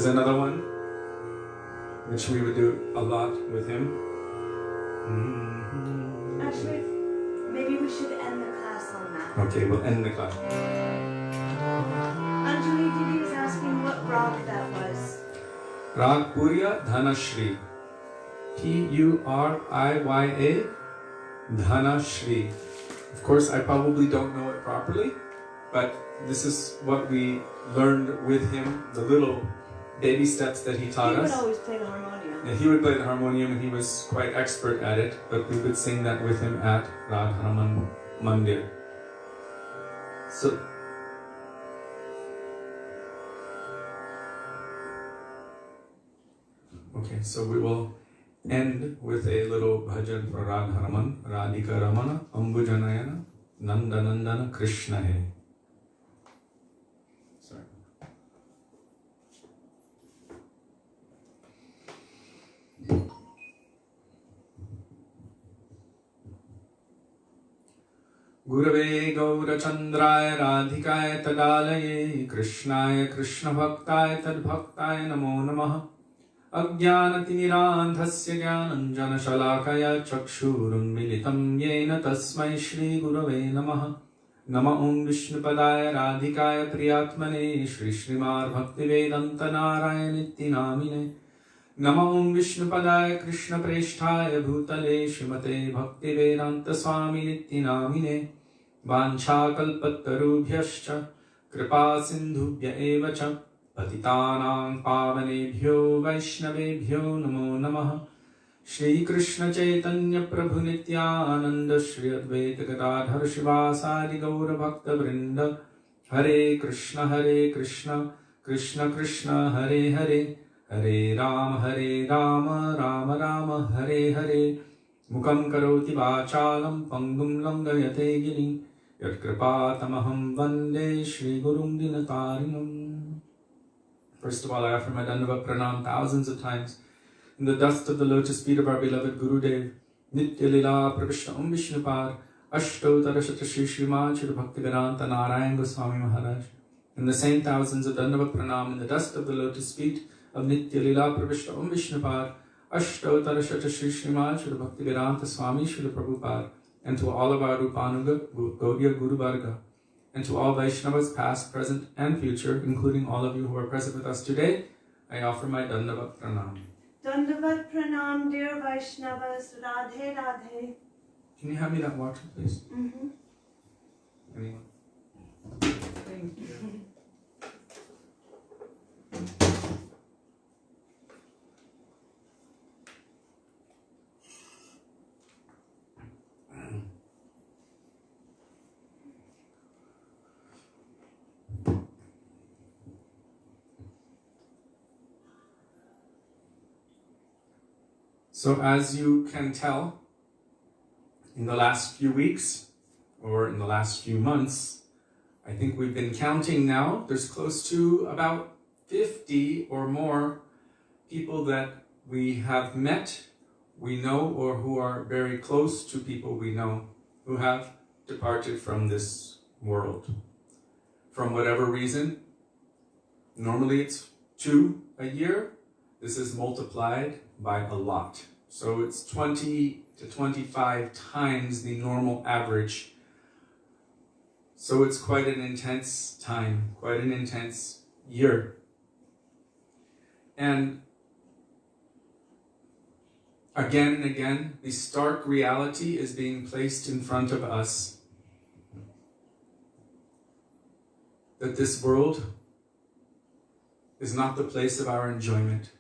another one, which we would do a lot with him. Actually, maybe we should end the class on that. Okay, we'll end the class. Anjali Didi was asking what rag that was. Rag Purya Dhanashri. Puriya Dhanashri. Of course, I probably don't know it properly, but this is what we learned with him, the little baby steps that he taught us. He would always play the harmonium. Yeah, he would play the harmonium and he was quite expert at it, but we would sing that with him at Radharaman Mandir. So, okay, so we will end with a little bhajan for Radharaman, Radhika Ramana, Ambujanayana, Nandanandana Krishna He. Sorry. Gurave Gaurachandraya Radhikaya Tadalaye Krishnaya Krishna Bhaktaya Tadbhaktaya Namo Namaha Ajnanatinirandhasya Jnananjana Shalakaya Chakshurum Militam Yena Tasmai Shri Gurave Namaha Nama Om Vishnupadaya Radhikaya Priyatmane Shri Srimad Bhaktivedanta Narayanitti Namine Nama Om Vishnupadaya Krishna Presthaya Bhutale Shrimate Bhaktivedanta Swami Nitti Namine Vancha Kalpatarubhyascha Kripa Sindhubhya Evacha Patitanang Pavanebhyo Vaishnavebhyo Namo Namaha Shri Krishna Chaitanya Prabhu Nityananda Shri Advaita Gadadhar Shivasadi Gaura Bhakta Vrinda Hare Krishna Krishna Krishna Hare Hare Hare Rama Rama Rama Hare Hare Mukam Karoti Vachalam Pangum Langayate Giring Yat Kripatamaham Vande Shri Gurum Dinatarinam. First of all, I offer my Dandava Pranam thousands of times in the dust of the lotus feet of our beloved Gurudev, Nitya Lila Pravishna Vishnupad, Astottara Shri Srimad Shri Bhaktivedanta Narayan Goswami Maharaja. And the same thousands of Dandava Pranam in the dust of the lotus feet of Nitya Lila Pravishna Vishnupad, Astottara Shri Srimad Shri Bhaktivedanta Swami Shri Prabhupada, and to all of our Rupanuga Gaudiya Guru Varga, and to all Vaishnavas past, present, and future, including all of you who are present with us today, I offer my Dandavat Pranam. Dandavat Pranam, dear Vaishnavas, Radhe Radhe. Can you hand me that water, please? Mm-hmm. Anyone? Thank you. So as you can tell, in the last few weeks, or in the last few months, I think we've been counting now, there's close to about 50 or more people that we have met, we know, or who are very close to people we know, who have departed from this world. From whatever reason, normally it's 2 a year, this is multiplied by a lot. So it's 20 to 25 times the normal average. So it's quite an intense time, quite an intense year. And again, the stark reality is being placed in front of us that this world is not the place of our enjoyment.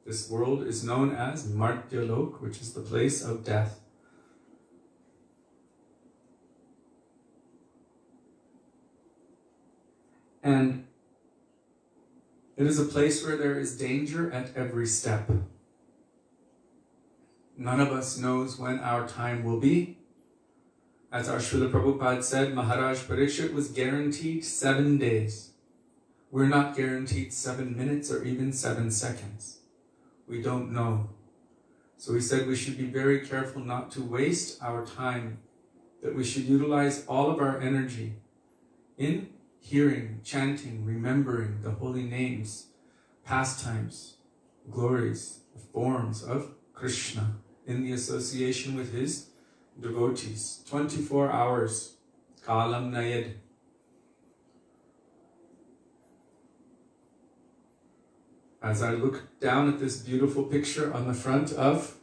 This world is known as Martyalok, which is the place of death. And it is a place where there is danger at every step. None of us knows when our time will be. As our Srila Prabhupada said, Maharaj Parikshit was guaranteed 7 days. We're not guaranteed 7 minutes or even 7 seconds. We don't know. So he said we should be very careful not to waste our time, that we should utilize all of our energy in hearing, chanting, remembering the holy names, pastimes, glories, forms of Krishna in the association with his devotees. 24 hours. Kalam Nayad. As I look down at this beautiful picture on the front of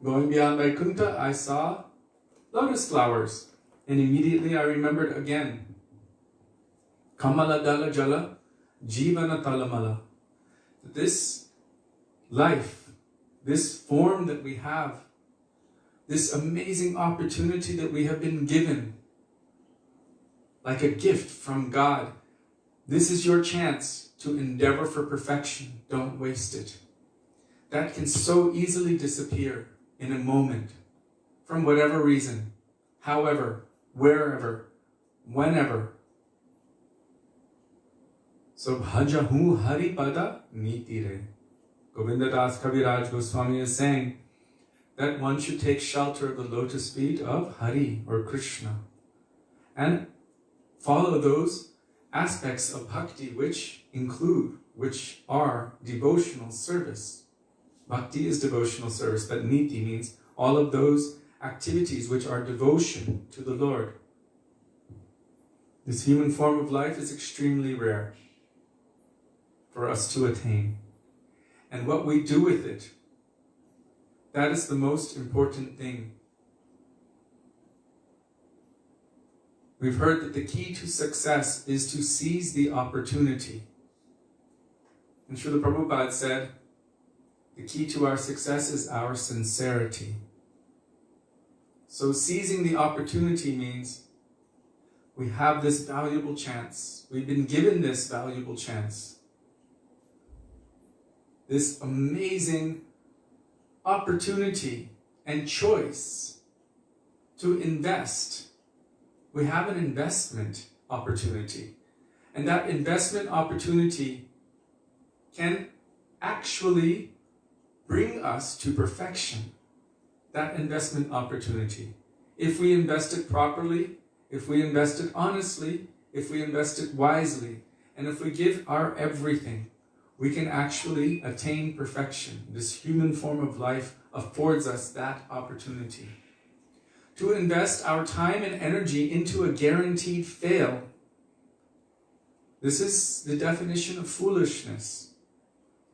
Going Beyond Vaikuntha, I saw lotus flowers. And immediately I remembered again, Kamala Dala Jala, Jivana Talamala. This life, this form that we have, this amazing opportunity that we have been given, like a gift from God. This is your chance to endeavor for perfection. Don't waste it. That can so easily disappear in a moment, from whatever reason, however, wherever, whenever. So bhajahu hari pada niti re. Govinda Das Kaviraj Goswami is saying that one should take shelter of the lotus feet of Hari or Krishna and follow those aspects of bhakti which are devotional service. Bhakti is devotional service, but niti means all of those activities which are devotion to the Lord. This human form of life is extremely rare for us to attain. And what we do with it, that is the most important thing. We've heard that the key to success is to seize the opportunity. And Srila Prabhupada said, the key to our success is our sincerity. So seizing the opportunity means we have this valuable chance. We've been given this valuable chance. This amazing opportunity and choice to invest. We have an investment opportunity. And that investment opportunity can actually bring us to perfection. That investment opportunity. If we invest it properly, if we invest it honestly, if we invest it wisely, and if we give our everything, we can actually attain perfection. This human form of life affords us that opportunity. To invest our time and energy into a guaranteed fail. This is the definition of foolishness.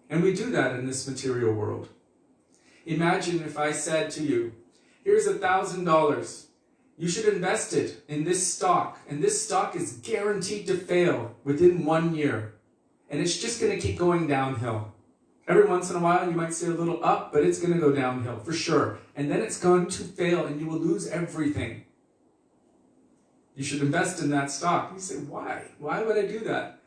And we do that in this material world. Imagine if I said to you, here's $1,000. You should invest it in this stock. And this stock is guaranteed to fail within 1 year. And it's just going to keep going downhill. Every once in a while you might see a little up, but it's going to go downhill for sure. And then it's going to fail and you will lose everything. You should invest in that stock. You say, why? Why would I do that?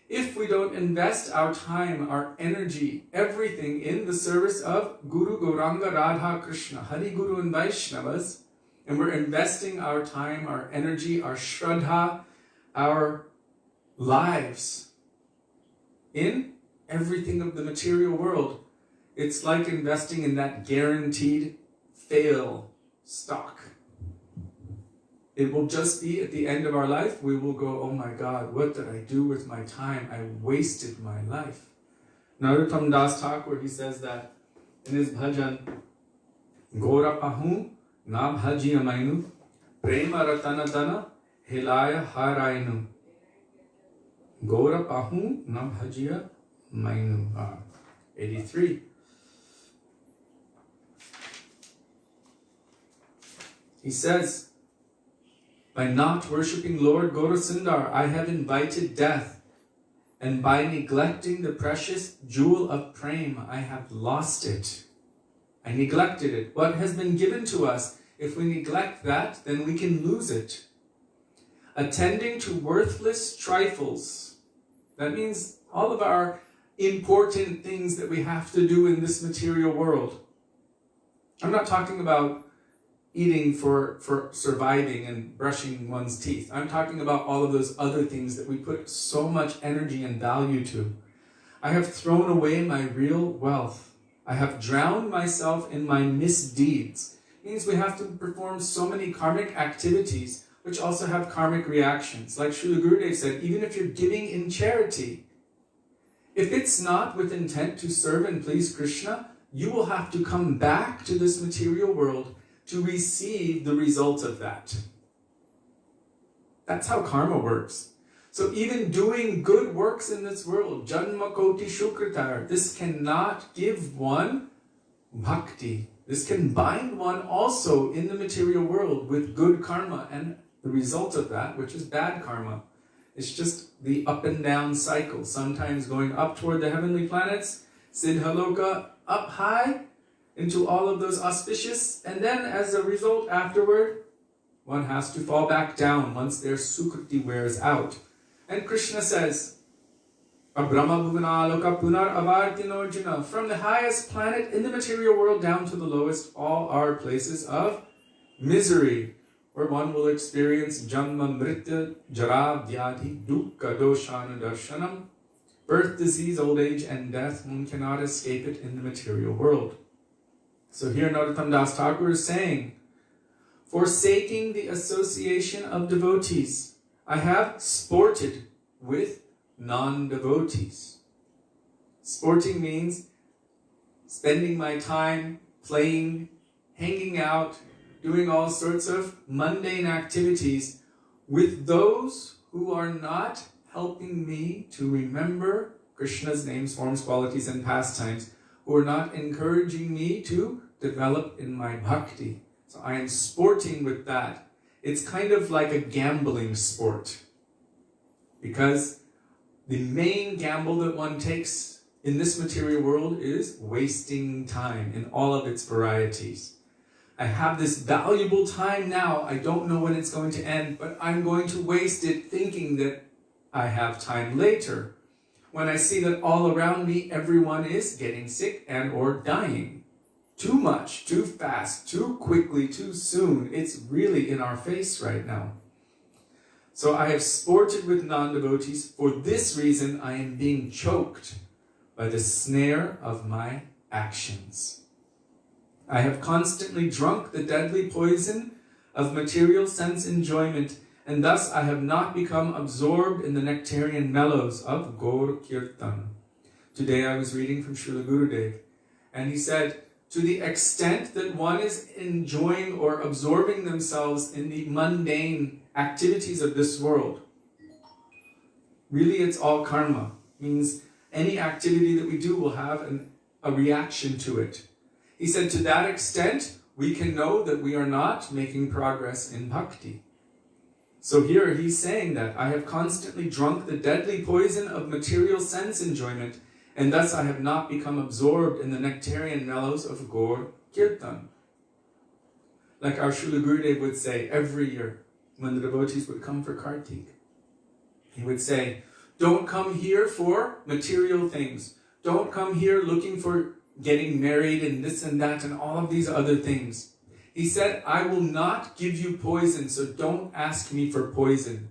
If we don't invest our time, our energy, everything in the service of Guru, Gauranga, Radha, Krishna, Hari, Guru and Vaishnavas, and we're investing our time, our energy, our shraddha, our lives in everything of the material world, it's like investing in that guaranteed fail stock. It will just be at the end of our life, we will go, oh my God, what did I do with my time? I wasted my life. Narottam Das Thakur, he says that in his bhajan, Gora pahu na bhaji amainu, prema ratana dana hilaya harainu. Gora pahu na bhajiya mainu. 83. He says, by not worshipping Lord Gaurasundar, I have invited death, and by neglecting the precious jewel of prema, I have lost it. I neglected it. What has been given to us, if we neglect that, then we can lose it. Attending to worthless trifles. That means all of our important things that we have to do in this material world. I'm not talking about eating for surviving and brushing one's teeth. I'm talking about all of those other things that we put so much energy and value to. I have thrown away my real wealth. I have drowned myself in my misdeeds. It means we have to perform so many karmic activities which also have karmic reactions. Like Srila Gurudev said, even if you're giving in charity, If it's not with intent to serve and please Krishna, you will have to come back to this material world to receive the result of that. That's how karma works. So even doing good works in this world, janma koti shukritar, this cannot give one bhakti. This can bind one also in the material world with good karma, and the result of that, which is bad karma. It's just the up and down cycle, sometimes going up toward the heavenly planets, Siddhaloka, up high into all of those auspicious, and then as a result afterward, one has to fall back down once their sukriti wears out. And Krishna says, Abrahma bhuvanaloka punar avartinojana, from the highest planet in the material world down to the lowest, all are places of misery, where one will experience janma mritya jara vyadhi dukkha doshana darshanam, birth, disease, old age, and death. One cannot escape it in the material world. So here Narottam Das Thakur is saying, forsaking the association of devotees, I have sported with non-devotees. Sporting means spending my time playing, hanging out, doing all sorts of mundane activities with those who are not helping me to remember Krishna's names, forms, qualities, and pastimes, who are not encouraging me to develop in my bhakti. So I am sporting with that. It's kind of like a gambling sport, because the main gamble that one takes in this material world is wasting time in all of its varieties. I have this valuable time now, I don't know when it's going to end, but I'm going to waste it thinking that I have time later, when I see that all around me everyone is getting sick and or dying. Too much, too fast, too quickly, too soon. It's really in our face right now. So I have sported with non-devotees. For this reason, I am being choked by the snare of my actions. I have constantly drunk the deadly poison of material sense enjoyment, and thus I have not become absorbed in the nectarian mellows of Gaur Kirtan. Today I was reading from Srila Gurudev, and he said, to the extent that one is enjoying or absorbing themselves in the mundane activities of this world, really it's all karma. Means any activity that we do will have a reaction to it. He said, to that extent, we can know that we are not making progress in bhakti. So here he's saying that I have constantly drunk the deadly poison of material sense enjoyment, and thus I have not become absorbed in the nectarian mellows of Gaur Kirtan. Like our Srila Gurudev would say every year when the devotees would come for Kartik, he would say, don't come here for material things. Don't come here looking for getting married and this and that and all of these other things. He said, I will not give you poison, so don't ask me for poison.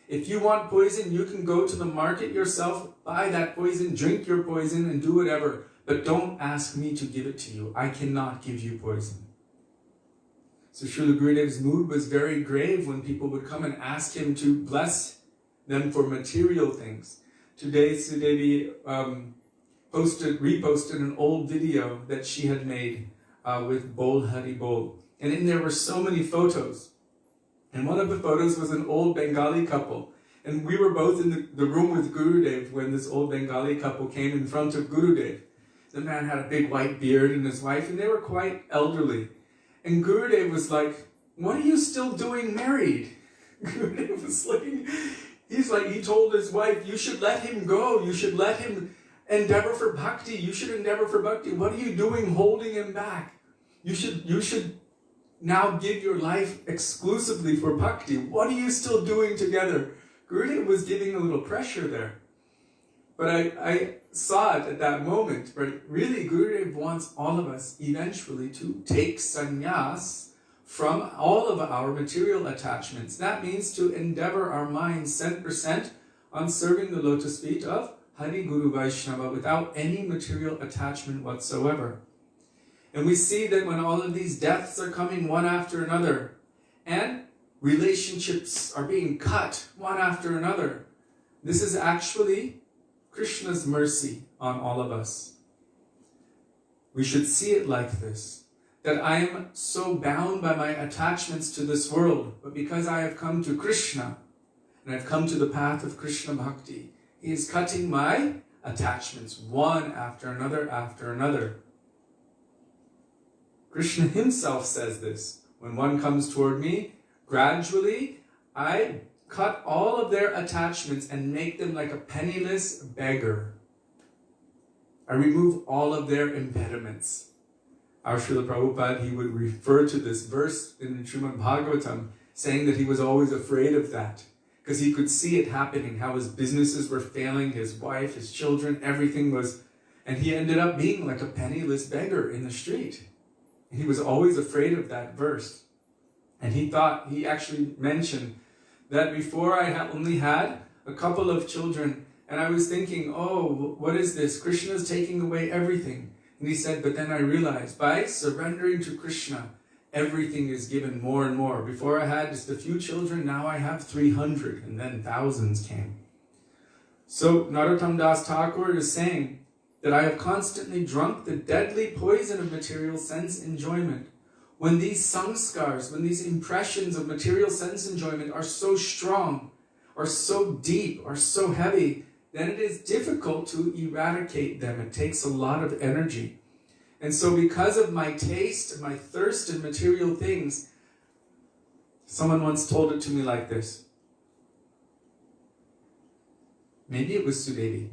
If you want poison, you can go to the market yourself, buy that poison, drink your poison, and do whatever. But don't ask me to give it to you. I cannot give you poison. So Srila Gurudev's mood was very grave when people would come and ask him to bless them for material things. Today, Sudevi reposted an old video that she had made with Bol Hari Bol. And in there were so many photos. And one of the photos was an old Bengali couple. And we were both in the room with Gurudev when this old Bengali couple came in front of Gurudev. The man had a big white beard and his wife, and they were quite elderly. And Gurudev was like, what are you still doing married? Gurudev was looking, he told his wife, you should let him go. You should let him endeavor for bhakti. You should endeavor for bhakti. What are you doing holding him back? You should now give your life exclusively for bhakti. What are you still doing together? Gurudev was giving a little pressure there. But I saw it at that moment. But really, Gurudev wants all of us eventually to take sannyas from all of our material attachments. That means to endeavor our minds 100% on serving the lotus feet of Hari Guru Vaisnava without any material attachment whatsoever. And we see that when all of these deaths are coming one after another, and relationships are being cut one after another, this is actually Krishna's mercy on all of us. We should see it like this, that I am so bound by my attachments to this world, but because I have come to Krishna, and I've come to the path of Krishna Bhakti, He is cutting my attachments one after another after another. Krishna Himself says this. When one comes toward me, gradually I cut all of their attachments and make them like a penniless beggar. I remove all of their impediments. Our Srila Prabhupada, he would refer to this verse in the Srimad Bhagavatam, saying that he was always afraid of that, because he could see it happening, how his businesses were failing, his wife, his children, everything was, and he ended up being like a penniless beggar in the street. And he was always afraid of that verse. And he actually mentioned that before I only had a couple of children, and I was thinking, oh, what is this? Krishna is taking away everything. And he said, but then I realized, by surrendering to Krishna, everything is given more and more. Before I had just a few children, now I have 300, and then thousands came. So Narottam Das Thakur is saying that I have constantly drunk the deadly poison of material sense enjoyment. When these samskars, when these impressions of material sense enjoyment are so strong, are so deep, are so heavy, then it is difficult to eradicate them. It takes a lot of energy. And so because of my taste and my thirst in material things, someone once told it to me like this. Maybe it was Sudevi.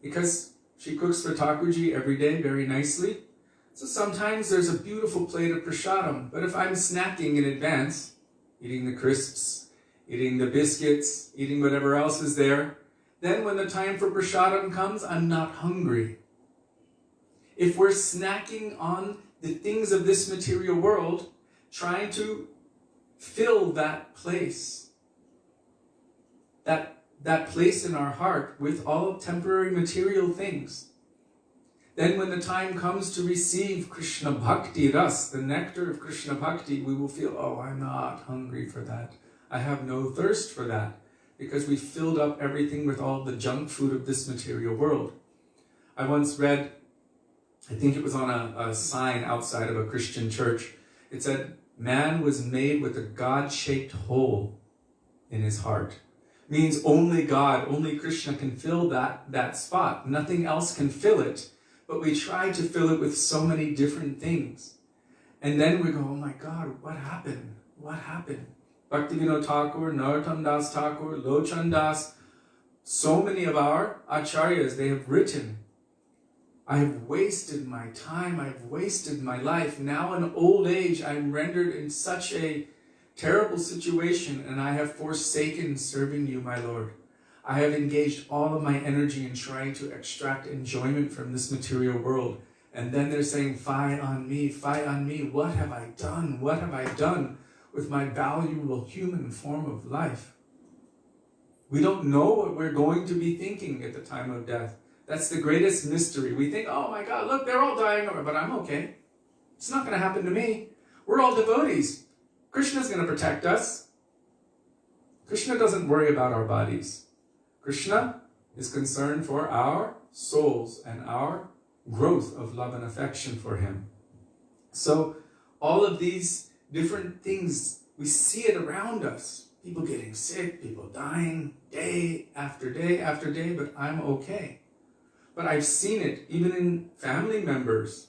Because she cooks for Thakurji every day very nicely. So sometimes there's a beautiful plate of prasadam, but if I'm snacking in advance, eating the crisps, eating the biscuits, eating whatever else is there, then when the time for prasadam comes, I'm not hungry. If we're snacking on the things of this material world, trying to fill that place, that place in our heart with all temporary material things, then when the time comes to receive Krishna Bhakti Ras, the nectar of Krishna Bhakti, we will feel, oh, I'm not hungry for that. I have no thirst for that, because we filled up everything with all the junk food of this material world. I once read, I think it was on a sign outside of a Christian church, it said, man was made with a God-shaped hole in his heart. Means only God, only Krishna can fill that spot. Nothing else can fill it. But we try to fill it with so many different things. And then we go, oh my God, what happened? What happened? Bhaktivedanta Thakur, Narottam Das Thakur, Lochan Das, so many of our acharyas, they have written, I have wasted my time, I've wasted my life. Now in old age, I'm rendered in such a terrible situation, and I have forsaken serving you, my Lord. I have engaged all of my energy in trying to extract enjoyment from this material world. And then they're saying, fie on me, what have I done? What have I done with my valuable human form of life? We don't know what we're going to be thinking at the time of death. That's the greatest mystery. We think, oh my God, look, they're all dying, but I'm okay. It's not going to happen to me. We're all devotees. Krishna's going to protect us. Krishna doesn't worry about our bodies. Krishna is concerned for our souls and our growth of love and affection for Him. So all of these different things, we see it around us. People getting sick, people dying day after day after day, but I'm okay. But I've seen it even in family members.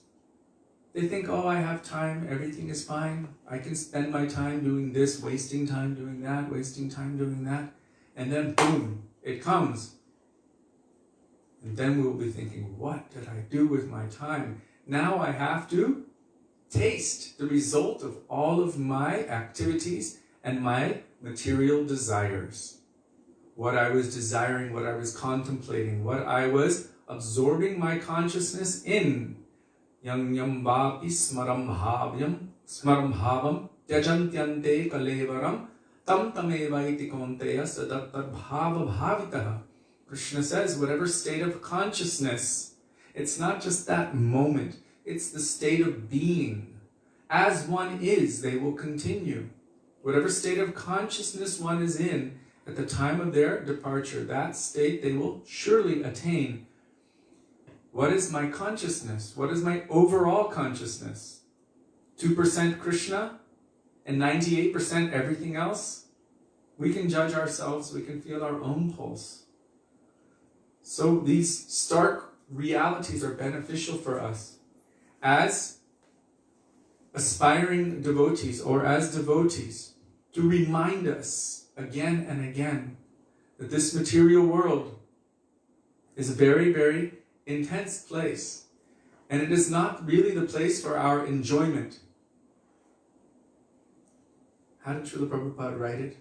They think, oh, I have time, everything is fine. I can spend my time doing this, wasting time doing that, wasting time doing that. And then boom, it comes. And then we'll be thinking, what did I do with my time? Now I have to taste the result of all of my activities and my material desires. What I was desiring, what I was contemplating, what I was absorbing my consciousness in. Yang yam vapi smaram bhavam tyajantyante kalevaram tam tamevaiti konteya sadattar bhava bhavitaha. Krishna says, whatever state of consciousness, it's not just that moment, it's the state of being. As one is, they will continue. Whatever state of consciousness one is in, at the time of their departure, that state they will surely attain. What is my consciousness? What is my overall consciousness? 2% Krishna and 98% everything else? We can judge ourselves, we can feel our own pulse. So these stark realities are beneficial for us as aspiring devotees or as devotees to remind us again and again that this material world is a very, very intense place, and it is not really the place for our enjoyment. How did Srila Prabhupada write it?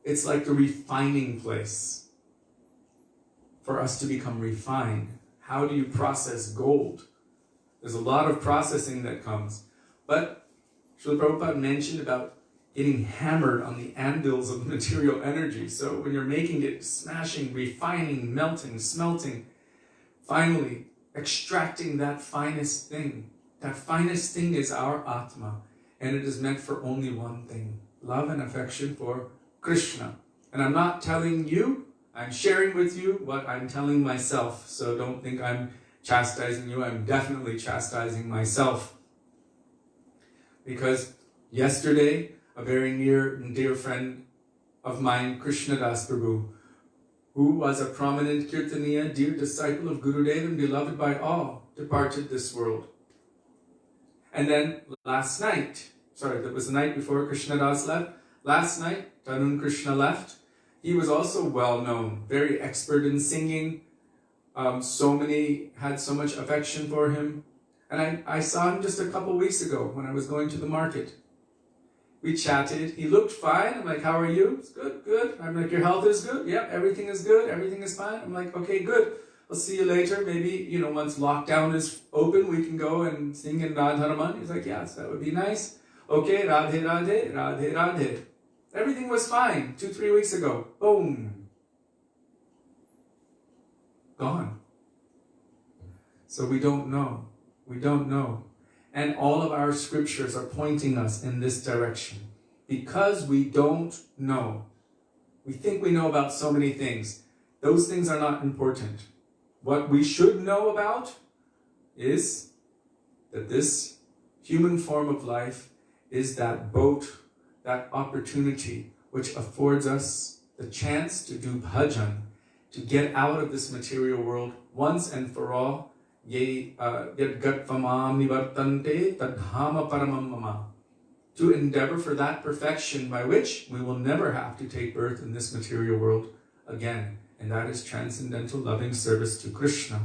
It's like the refining place for us to become refined. How do you process gold? There's a lot of processing that comes. But Srila Prabhupada mentioned about getting hammered on the anvils of material energy. So when you're making it, smashing, refining, melting, smelting, finally extracting that finest thing. That finest thing is our Atma. And it is meant for only one thing: love and affection for Krishna. And I'm not telling you, I'm sharing with you what I'm telling myself. So don't think I'm chastising you. I'm definitely chastising myself. Because yesterday, a very near and dear friend of mine, Krishnadas Prabhu, who was a prominent Kirtaniya, dear disciple of Gurudeva and beloved by all, departed this world. And then last night, that was the night before Krishnadas left. Last night, Tarun Krishna left. He was also well known, very expert in singing. So many had so much affection for him. And I saw him just a couple weeks ago when I was going to the market. We chatted. He looked fine. I'm like, how are you? It's good, good. I'm like, your health is good? Yep, everything is good. Everything is fine. I'm like, okay, good. I'll see you later. Maybe, once lockdown is open, we can go and sing in Radharaman. He's like, yes, that would be nice. Okay, Radhe Radhe, Radhe Radhe. Everything was fine 2-3 weeks ago. Boom. Gone. So we don't know. We don't know. And all of our scriptures are pointing us in this direction. Because we don't know. We think we know about so many things. Those things are not important. What we should know about is that this human form of life is that boat, that opportunity which affords us the chance to do bhajan, to get out of this material world once and for all. Ye yadgattvamam nivartante tadhama paramam mama. To endeavor for that perfection by which we will never have to take birth in this material world again. And that is transcendental loving service to Krishna.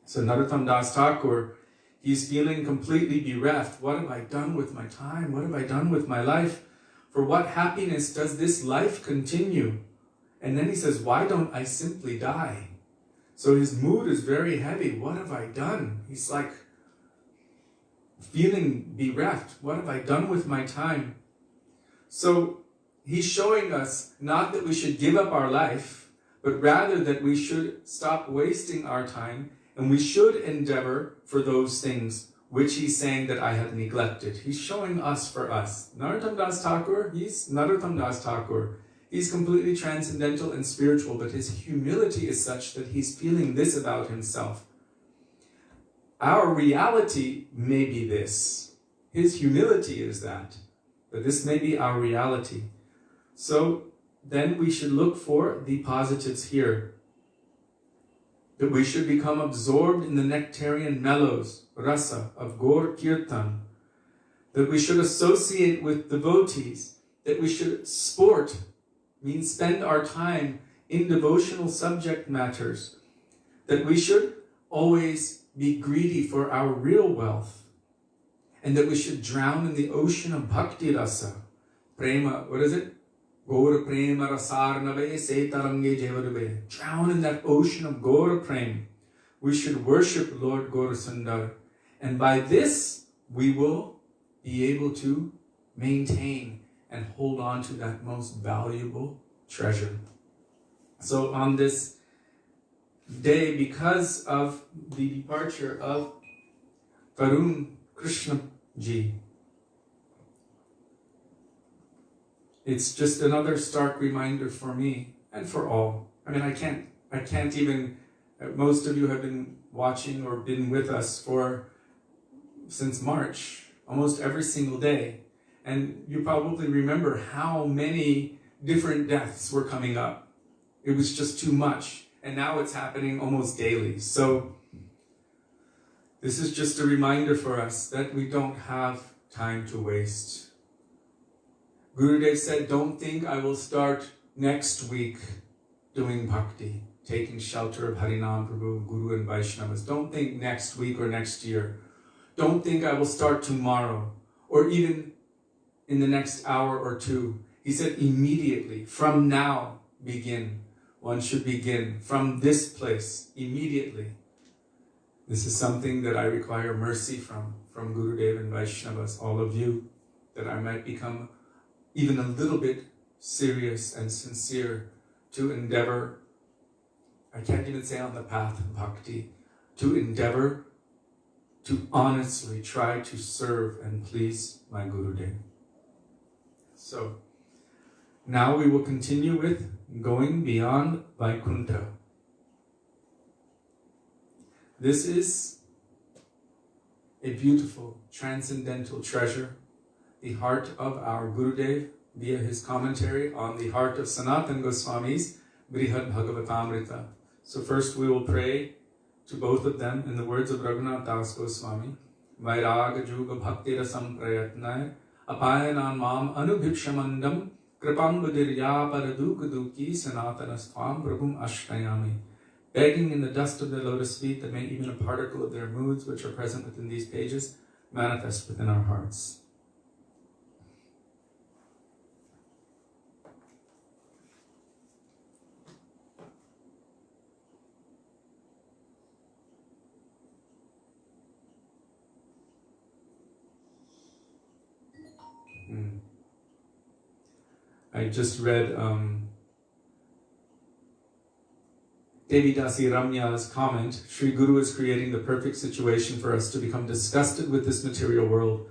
So Narottam Das Thakur, he's feeling completely bereft. What have I done with my time? What have I done with my life? For what happiness does this life continue? And then he says, why don't I simply die? So his mood is very heavy. What have I done? He's like feeling bereft. What have I done with my time? So he's showing us not that we should give up our life, but rather that we should stop wasting our time and we should endeavor for those things which he's saying that I have neglected. He's showing us for us. Narottam Das Thakur, he's Narottam Das Thakur. He's completely transcendental and spiritual, but his humility is such that he's feeling this about himself. Our reality may be this. His humility is that. But this may be our reality. So then we should look for the positives here. That we should become absorbed in the nectarian mellows, rasa, of Gaur Kirtan. That we should associate with devotees. That we should sport, means spend our time in devotional subject matters. That we should always be greedy for our real wealth. And that we should drown in the ocean of bhakti rasa. Prema, what is it? Gaura prema rasarnave setarange jevadube. Drown in that ocean of Gaura prema. We should worship Lord Gaura Sundar. And by this, we will be able to maintain and hold on to that most valuable treasure. So on this day, because of the departure of Tarun Krishna Ji, it's just another stark reminder for me and for all. I mean, I can't even, most of you have been watching or been with us since March, almost every single day. And you probably remember how many different deaths were coming up. It was just too much. And now it's happening almost daily. So this is just a reminder for us that we don't have time to waste. Gurudev said, don't think I will start next week doing bhakti, taking shelter of Harinam, Prabhu, Guru and Vaishnavas. Don't think next week or next year. Don't think I will start tomorrow or even in the next hour or two. He said, immediately, from now, begin. One should begin from this place, immediately. This is something that I require mercy from Gurudev and Vaishnavas, all of you, that I might become even a little bit serious and sincere to endeavor, I can't even say on the path of bhakti, to endeavor to honestly try to serve and please my Gurudev. So, now we will continue with going beyond Vaikuntha. This is a beautiful, transcendental treasure, the heart of our Gurudev, via his commentary on the heart of Sanatan Goswami's Brihad Bhagavatamrita. So first we will pray to both of them in the words of Raghunath Das Goswami. Vairaga Juga Bhakti Rasam Prayatnaya Apayanam Mam Anubhikshamandam Kripam Budirya Paradukaduki Sanatanas-Tvam Prabhum Ashrayami. Begging in the dust of their lotus feet that may even a particle of their moods which are present within these pages manifest within our hearts. I just read Devi Dasi Ramya's comment, Sri Guru is creating the perfect situation for us to become disgusted with this material world.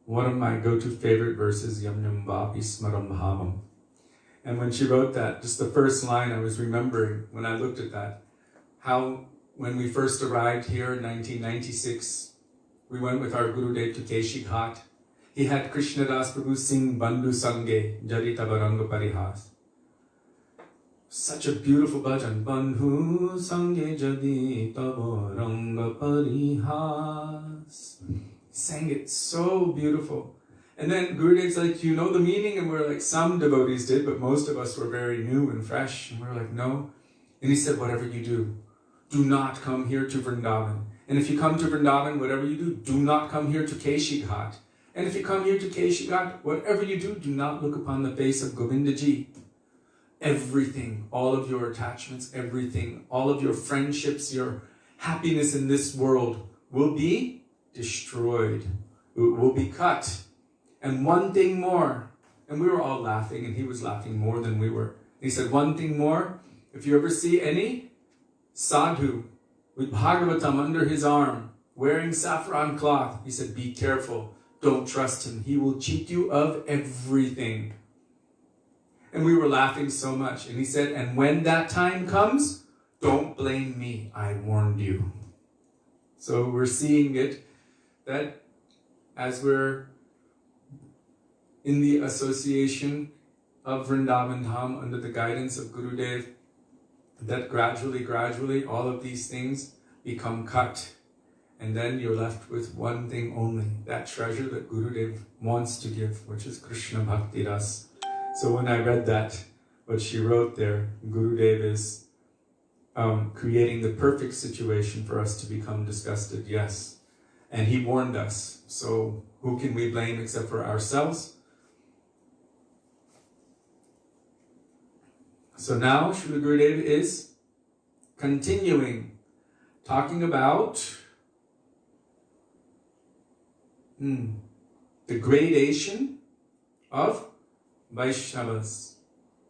One of my go-to favorite verses, Yam Yam Vapi Smaram Bhavam. And when she wrote that, just the first line I was remembering when I looked at that, how when we first arrived here in 1996, we went with our Gurudev to Keshi Ghat. He had Krishnadas Prabhu sing Bandhu Sange, Jarita Baranga Parihas. Such a beautiful bhajan. Bandhu Sange Jarita Baranga Parihas. He sang it so beautiful. And then Gurudev's like, do you know the meaning? And we're like, some devotees did, but most of us were very new and fresh. And we're like, no. And he said, whatever you do not come here to Vrindavan. And if you come to Vrindavan, whatever you do not come here to Keshi Ghat. And if you come here to Keshi Ghat, whatever you do not look upon the face of Govindaji. Everything, all of your attachments, everything, all of your friendships, your happiness in this world will be destroyed. It will be cut. And one thing more, and we were all laughing, and he was laughing more than we were. He said, one thing more, if you ever see any sadhu with Bhagavatam under his arm, wearing saffron cloth, he said, be careful. Don't trust him. He will cheat you of everything. And we were laughing so much. And he said, and when that time comes, don't blame me. I warned you. So we're seeing it, that as we're in the association of Vrindavan Dham under the guidance of Gurudev, that gradually, all of these things become cut. And then you're left with one thing only, that treasure that Gurudev wants to give, which is Krishna Bhakti Ras. So when I read that, what she wrote there, Gurudev is creating the perfect situation for us to become disgusted, yes. And he warned us, so who can we blame except for ourselves? So now Srila Gurudev is continuing, talking about the gradation of Vaishnavas.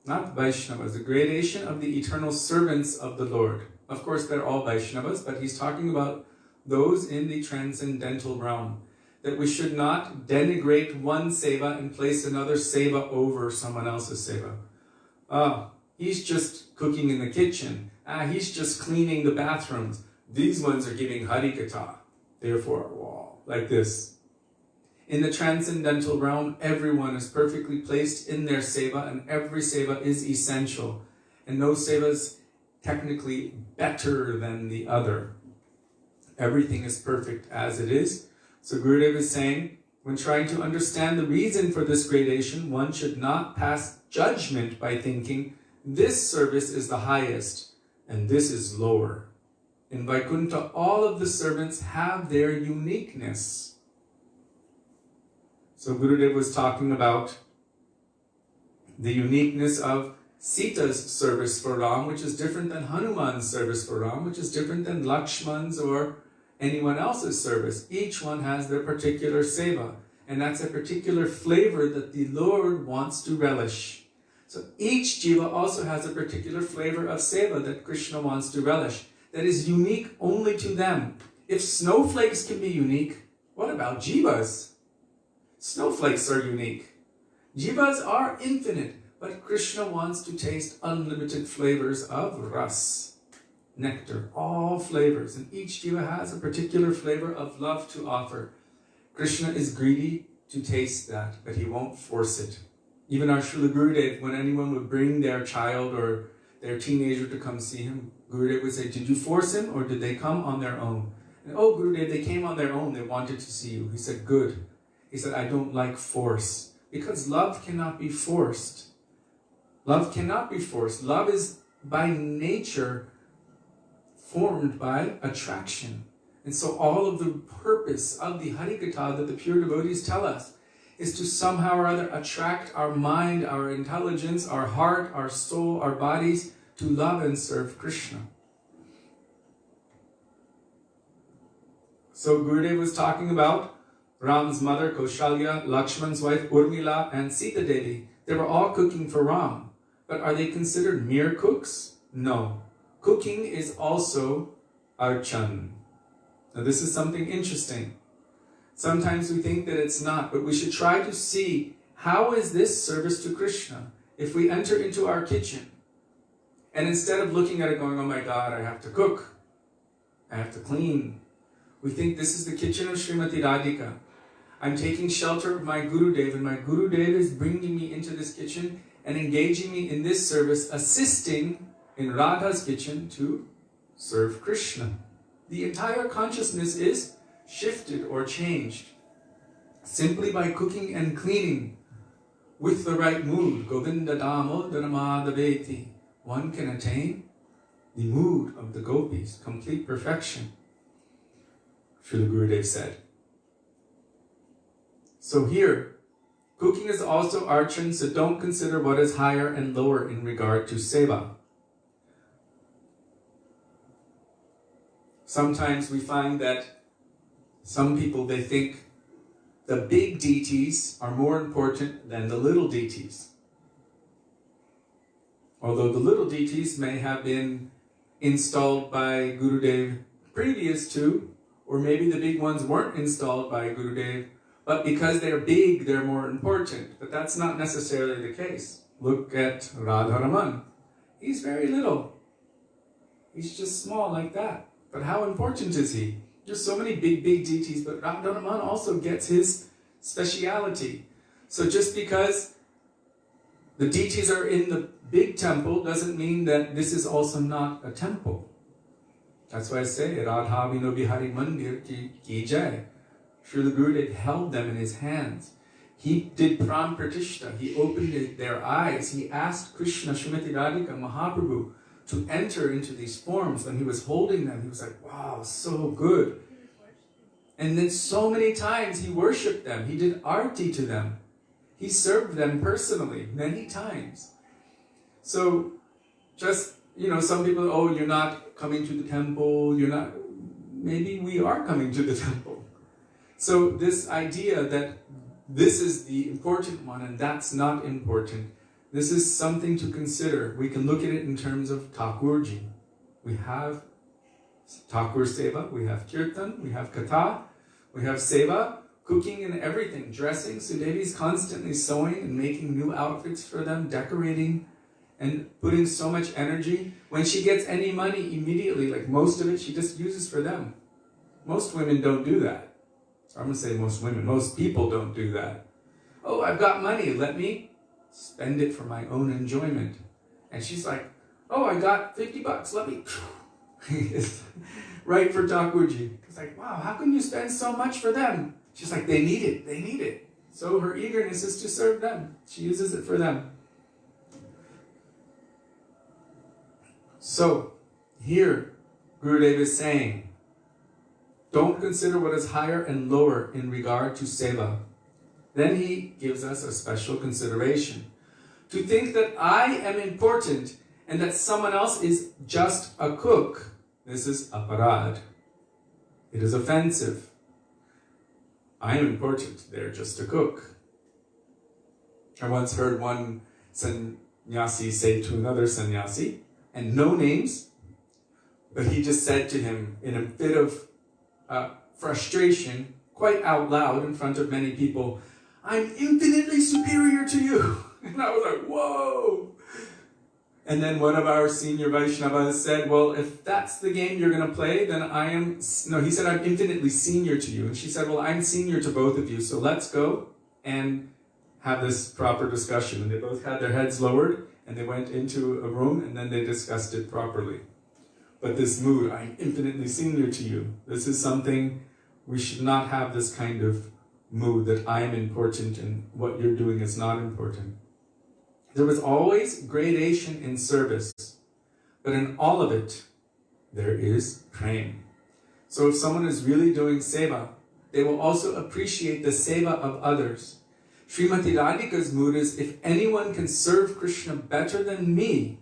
Not Vaishnavas, the gradation of the eternal servants of the Lord. Of course, they're all Vaishnavas, but he's talking about those in the transcendental realm. that we should not denigrate one seva and place another seva over someone else's seva. He's just cooking in the kitchen. He's just cleaning the bathrooms. These ones are giving Harikatha. Therefore, like this. In the transcendental realm, everyone is perfectly placed in their seva, and every seva is essential. And no seva is technically better than the other. Everything is perfect as it is. So Gurudev is saying, when trying to understand the reason for this gradation, one should not pass judgment by thinking, this service is the highest, and this is lower. In Vaikuntha, all of the servants have their uniqueness. So Gurudev was talking about the uniqueness of Sita's service for Ram, which is different than Hanuman's service for Ram, which is different than Lakshman's or anyone else's service. Each one has their particular seva, and that's a particular flavor that the Lord wants to relish. So each jiva also has a particular flavor of seva that Krishna wants to relish, that is unique only to them. If snowflakes can be unique, what about jivas? Snowflakes are unique. Jivas are infinite, but Krishna wants to taste unlimited flavors of ras, nectar, all flavors, and each jiva has a particular flavor of love to offer. Krishna is greedy to taste that, but he won't force it. Even our Srila Gurudev, when anyone would bring their child or their teenager to come see him, Gurudev would say, did you force him or did they come on their own? And, oh, Gurudev, they came on their own, they wanted to see you. He said, good. He said, I don't like force, because love cannot be forced. Love cannot be forced. Love is by nature formed by attraction. And so all of the purpose of the Harikatha that the pure devotees tell us is to somehow or other attract our mind, our intelligence, our heart, our soul, our bodies to love and serve Krishna. So Gurudev was talking about Ram's mother, Kaushalya, Lakshman's wife, Urmila, and Sita Devi. They were all cooking for Ram. But are they considered mere cooks? No. Cooking is also archan. Now this is something interesting. Sometimes we think that it's not, but we should try to see, how is this service to Krishna? If we enter into our kitchen, and instead of looking at it going, oh my God, I have to cook, I have to clean, we think this is the kitchen of Srimati Radhika. I'm taking shelter of my Gurudev, and my Gurudev is bringing me into this kitchen and engaging me in this service, assisting in Radha's kitchen to serve Krishna. The entire consciousness is shifted or changed simply by cooking and cleaning with the right mood. Govinda Damodaramādaveti. One can attain the mood of the gopis, complete perfection, Srila Gurudev said. So here, cooking is also archan, so don't consider what is higher and lower in regard to seva. Sometimes we find that some people, they think the big deities are more important than the little deities. Although the little deities may have been installed by Gurudev previous to, or maybe the big ones weren't installed by Gurudev, but because they're big, they're more important. But that's not necessarily the case. Look at Radharaman. He's very little. He's just small like that. But how important is he? There's so many big deities, but Radharaman also gets his speciality. So just because the deities are in the big temple doesn't mean that this is also not a temple. That's why I say, Radha Vino Bihari Mandir ki jai. Srila Gurudev held them in his hands. He did Pran Pratishtha. He opened their eyes. He asked Krishna, Srimati Radhika, Mahaprabhu, to enter into these forms. When he was holding them, he was like, wow, so good. And then so many times he worshipped them. He did arti to them. He served them personally many times. So just, some people, oh, you're not coming to the temple, you're not, maybe we are coming to the temple. So this idea that this is the important one and that's not important, this is something to consider. We can look at it in terms of Thakurji. We have Thakur Seva, we have Kirtan, we have Katha, we have Seva, cooking and everything, dressing. Sudevi's constantly sewing and making new outfits for them, decorating and putting so much energy. When she gets any money, immediately, like most of it, she just uses for them. Most women don't do that. I'm going to say most women. Most people don't do that. Oh, I've got money. Let me spend it for my own enjoyment. And she's like, oh, I got $50. Let me... Right for Thakurji. It's like, wow, how can you spend so much for them? She's like, they need it. They need it. So her eagerness is to serve them. She uses it for them. So, here, Gurudev is saying, don't consider what is higher and lower in regard to seva. Then he gives us a special consideration. To think that I am important and that someone else is just a cook, this is aparad. It is offensive. I am important, they're just a cook. I once heard one sannyasi say to another sannyasi, and no names, but he just said to him in a fit of frustration, quite out loud in front of many people, I'm infinitely superior to you. And I was like, whoa. And then one of our senior Vaishnavas said, well, if that's the game you're going to play, then he said, I'm infinitely senior to you. And she said, well, I'm senior to both of you, so let's go and have this proper discussion. And they both had their heads lowered, and they went into a room, and then they discussed it properly. But this mood, I'm infinitely senior to you, this is something, we should not have this kind of mood that I am important and what you're doing is not important. There was always gradation in service, but in all of it, there is prema. So if someone is really doing seva, they will also appreciate the seva of others. Srimati Radhika's mood is, if anyone can serve Krishna better than me,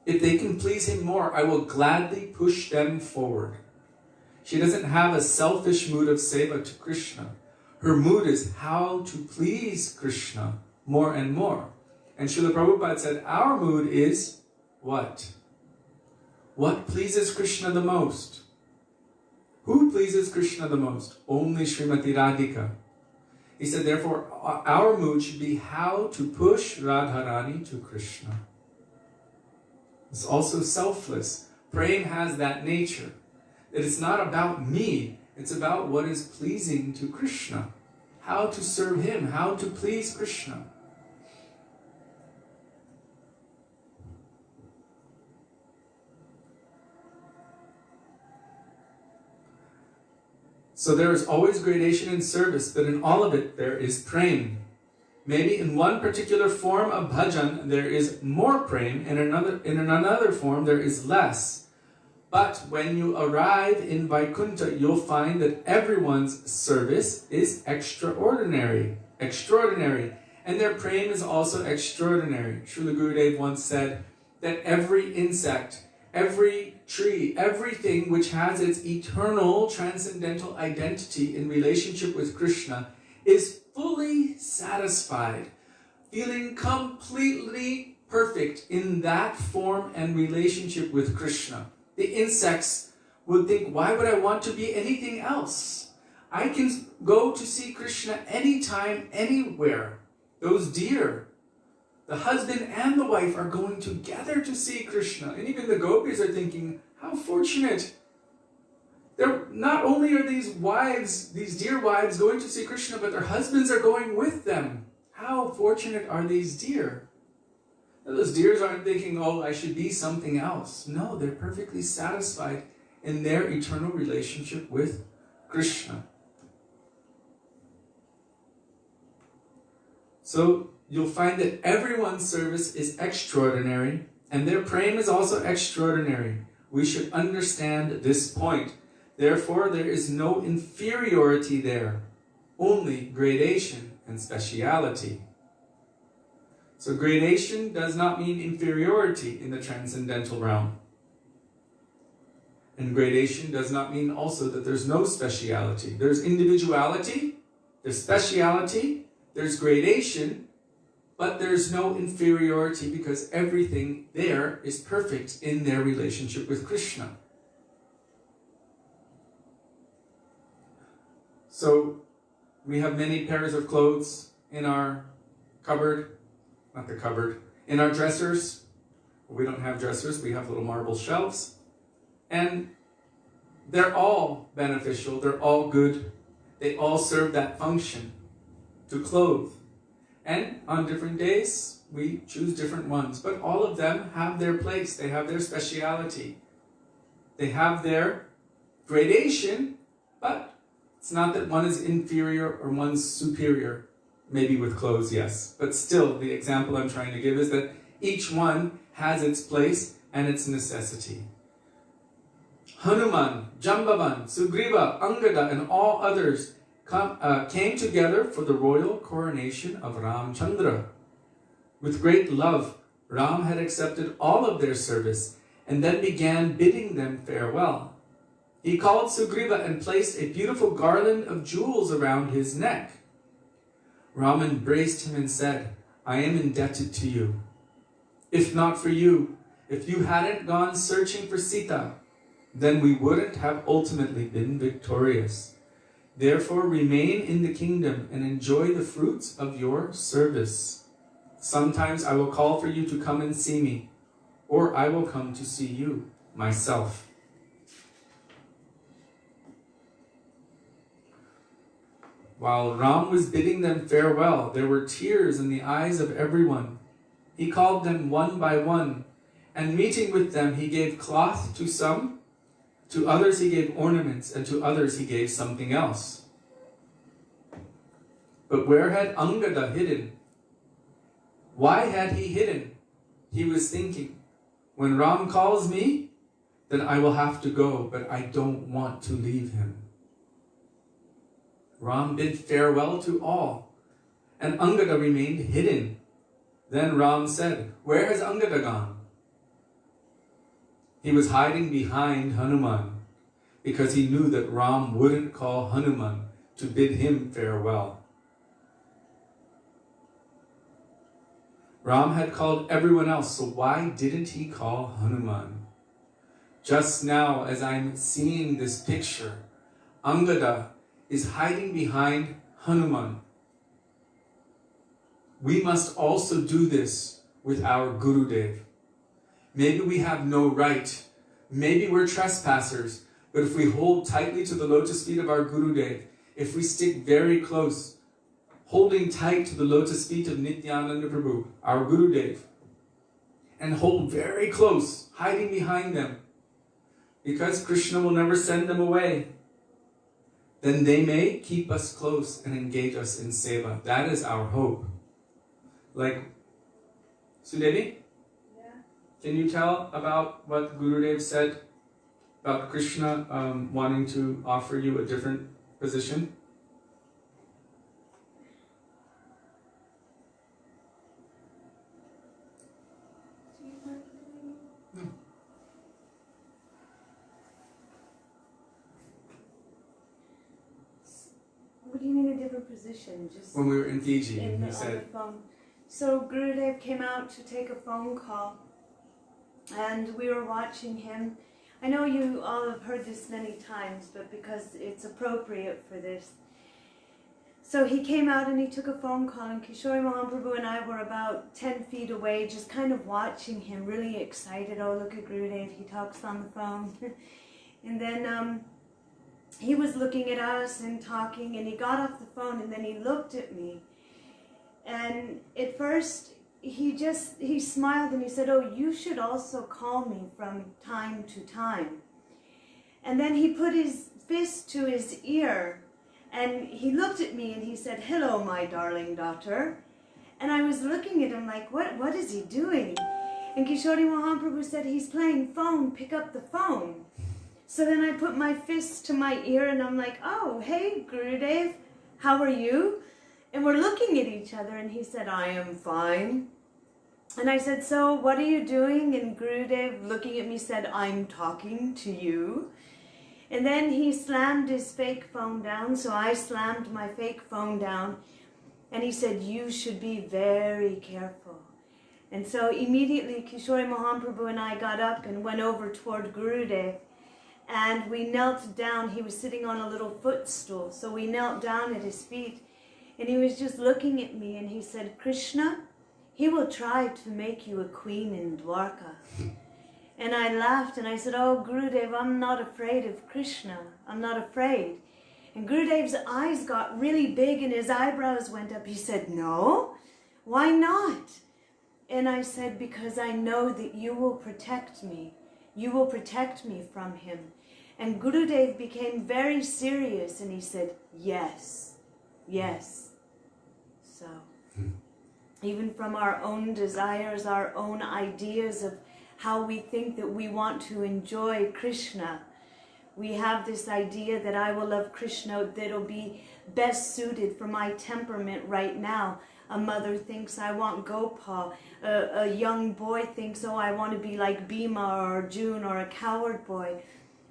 if they can please him more, I will gladly push them forward. She doesn't have a selfish mood of seva to Krishna. Her mood is how to please Krishna more and more. And Srila Prabhupada said, our mood is what? What pleases Krishna the most? Who pleases Krishna the most? Only Srimati Radhika. He said, therefore, our mood should be how to push Radharani to Krishna. It's also selfless. Prema has that nature. That it's not about me, it's about what is pleasing to Krishna. How to serve him, how to please Krishna. So there is always gradation in service, but in all of it there is prema. Maybe in one particular form of bhajan there is more prema, and in another form there is less. But when you arrive in Vaikuntha, you'll find that everyone's service is extraordinary. And their prema is also extraordinary. Srila Gurudev once said that every insect, every tree, everything which has its eternal transcendental identity in relationship with Krishna is fully satisfied, feeling completely perfect in that form and relationship with Krishna. The insects would think, why would I want to be anything else? I can go to see Krishna anytime, anywhere. Those deer, the husband and the wife are going together to see Krishna. And even the gopis are thinking, how fortunate. Not only are these wives, these dear wives, going to see Krishna, but their husbands are going with them. How fortunate are these deer? Those deers aren't thinking, oh, I should be something else. No, they're perfectly satisfied in their eternal relationship with Krishna. So you'll find that everyone's service is extraordinary, and their prema is also extraordinary. We should understand this point. Therefore, there is no inferiority there, only gradation and speciality. So gradation does not mean inferiority in the transcendental realm. And gradation does not mean also that there's no speciality. There's individuality, there's speciality, there's gradation, but there's no inferiority because everything there is perfect in their relationship with Krishna. So We have many pairs of clothes in our cupboard, not the cupboard, in our dressers. We don't have dressers, we have little marble shelves. And they're all beneficial, they're all good. They all serve that function to clothe. And on different days, we choose different ones. But all of them have their place, they have their speciality. They have their gradation, but it's not that one is inferior or one's superior. Maybe with clothes, yes. But still, the example I'm trying to give is that each one has its place and its necessity. Hanuman, Jambavan, Sugriva, Angada, and all others came together for the royal coronation of Ramchandra. With great love, Ram had accepted all of their service and then began bidding them farewell. He called Sugriva and placed a beautiful garland of jewels around his neck. Ram embraced him and said, I am indebted to you. If not for you, if you hadn't gone searching for Sita, then we wouldn't have ultimately been victorious. Therefore, remain in the kingdom and enjoy the fruits of your service. Sometimes I will call for you to come and see me, or I will come to see you myself. While Ram was bidding them farewell, there were tears in the eyes of everyone. He called them one by one, and meeting with them, he gave cloth to some, to others he gave ornaments, and to others he gave something else. But where had Angada hidden? Why had he hidden? He was thinking, when Ram calls me, then I will have to go, but I don't want to leave him. Ram bid farewell to all, and Angada remained hidden. Then Ram said, where has Angada gone? He was hiding behind Hanuman, because he knew that Ram wouldn't call Hanuman to bid him farewell. Ram had called everyone else, so why didn't he call Hanuman? Just now, as I'm seeing this picture, Angada is hiding behind Hanuman. We must also do this with our Gurudev. Maybe we have no right, maybe we're trespassers, but if we hold tightly to the lotus feet of our Gurudev, if we stick very close, holding tight to the lotus feet of Nityananda Prabhu, our Gurudev, and hold very close, hiding behind them, because Krishna will never send them away, then they may keep us close and engage us in seva. That is our hope. Like, Sudevi? Yeah. Can you tell about what Gurudev said about Krishna wanting to offer you a different position? What do you mean a different position? Just When we were in Fiji, in he the, said, on the phone. So Gurudev came out to take a phone call, and we were watching him. I know you all have heard this many times, but because it's appropriate for this. So he came out and he took a phone call, and Kishori Mahaprabhu and I were about 10 feet away, just kind of watching him, really excited. Oh, look at Gurudev, he talks on the phone. And then he was looking at us and talking, and he got off the phone, and then he looked at me. And at first, he smiled and he said, oh, you should also call me from time to time. And then he put his fist to his ear, and he looked at me and he said, hello, my darling daughter. And I was looking at him like, what is he doing? And Kishori Mahaprabhu said, he's playing phone, pick up the phone. So then I put my fist to my ear and I'm like, oh, hey, Gurudev, how are you? And we're looking at each other, and he said, I am fine. And I said, so what are you doing? And Gurudev, looking at me, said, I'm talking to you. And then he slammed his fake phone down, so I slammed my fake phone down. And he said, you should be very careful. And so immediately Kishori Mahaprabhu and I got up and went over toward Gurudev. And we knelt down. He was sitting on a little footstool. So we knelt down at his feet. And he was just looking at me and he said, Krishna, he will try to make you a queen in Dwarka. And I laughed and I said, oh, Gurudev, I'm not afraid of Krishna. I'm not afraid. And Gurudev's eyes got really big and his eyebrows went up. He said, no, why not? And I said, because I know that you will protect me. You will protect me from him. And Gurudev became very serious and he said, yes, yes. So, even from our own desires, our own ideas of how we think that we want to enjoy Krishna, we have this idea that I will love Krishna that'll be best suited for my temperament right now. A mother thinks I want Gopal. A young boy thinks, oh, I want to be like Bhima or Arjun or a coward boy.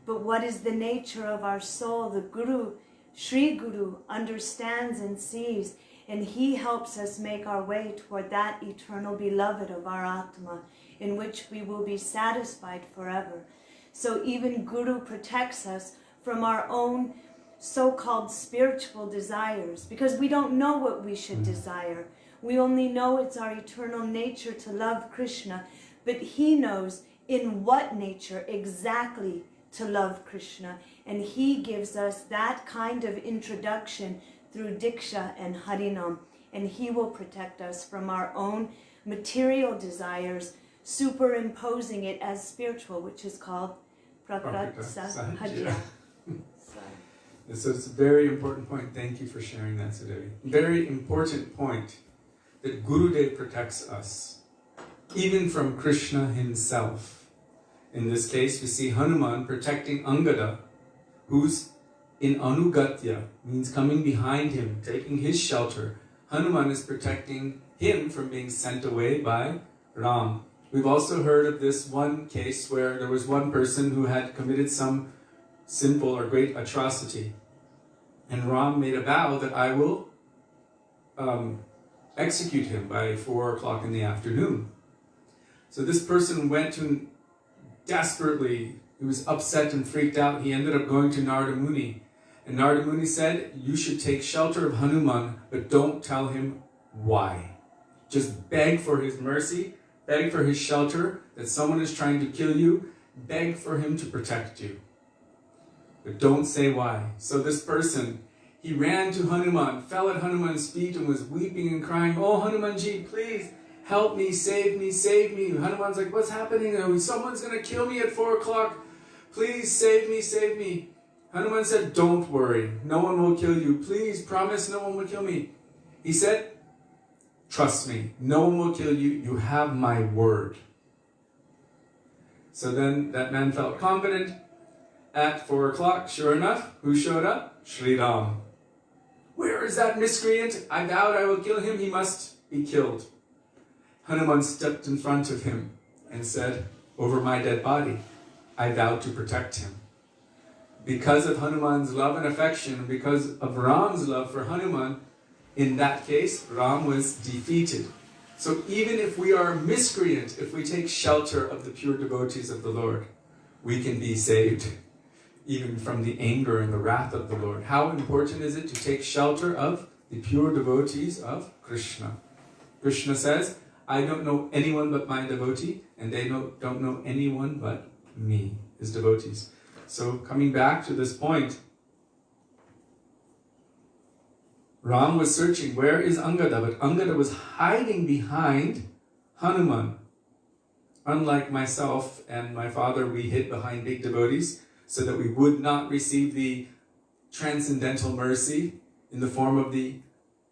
But what is the nature of our soul? The Guru, Sri Guru, understands and sees, and he helps us make our way toward that eternal beloved of our Atma, in which we will be satisfied forever. So even Guru protects us from our own so-called spiritual desires, because we don't know what we should desire. We only know it's our eternal nature to love Krishna, but he knows in what nature exactly to love Krishna, and he gives us that kind of introduction through Diksha and Harinam, and he will protect us from our own material desires, superimposing it as spiritual, which is called Prakrit Sahajya. So it's a very important point. Thank you for sharing that, Sudevi. Very important point that Gurudev protects us, even from Krishna himself. In this case, we see Hanuman protecting Angada, who's in Anugatya, means coming behind him, taking his shelter. Hanuman is protecting him from being sent away by Ram. We've also heard of this one case where there was one person who had committed some sinful or great atrocity. And Ram made a vow that I will execute him by 4 o'clock in the afternoon. So this person went to desperately, he was upset and freaked out. He ended up going to Narada Muni. And Narada Muni said, you should take shelter of Hanuman, but don't tell him why. Just beg for his mercy, beg for his shelter, that someone is trying to kill you, beg for him to protect you. But don't say why. So this person, he ran to Hanuman, fell at Hanuman's feet and was weeping and crying, oh Hanumanji, please help me, save me, save me. Hanuman's like, what's happening? Oh, someone's going to kill me at 4 o'clock. Please save me, save me. Hanuman said, don't worry, no one will kill you. Please promise no one will kill me. He said, trust me, no one will kill you. You have my word. So then that man felt confident. At 4 o'clock, sure enough, who showed up? Sri Ram. Where is that miscreant? I vowed I will kill him. He must be killed. Hanuman stepped in front of him and said, over my dead body, I vowed to protect him. Because of Hanuman's love and affection, because of Ram's love for Hanuman, in that case, Ram was defeated. So even if we are miscreant, if we take shelter of the pure devotees of the Lord, we can be saved, even from the anger and the wrath of the Lord. How important is it to take shelter of the pure devotees of Krishna? Krishna says, I don't know anyone but my devotee, and they don't know anyone but me, his devotees. So coming back to this point, Ram was searching, where is Angada? But Angada was hiding behind Hanuman. Unlike myself and my father, we hid behind big devotees so that we would not receive the transcendental mercy in the form of the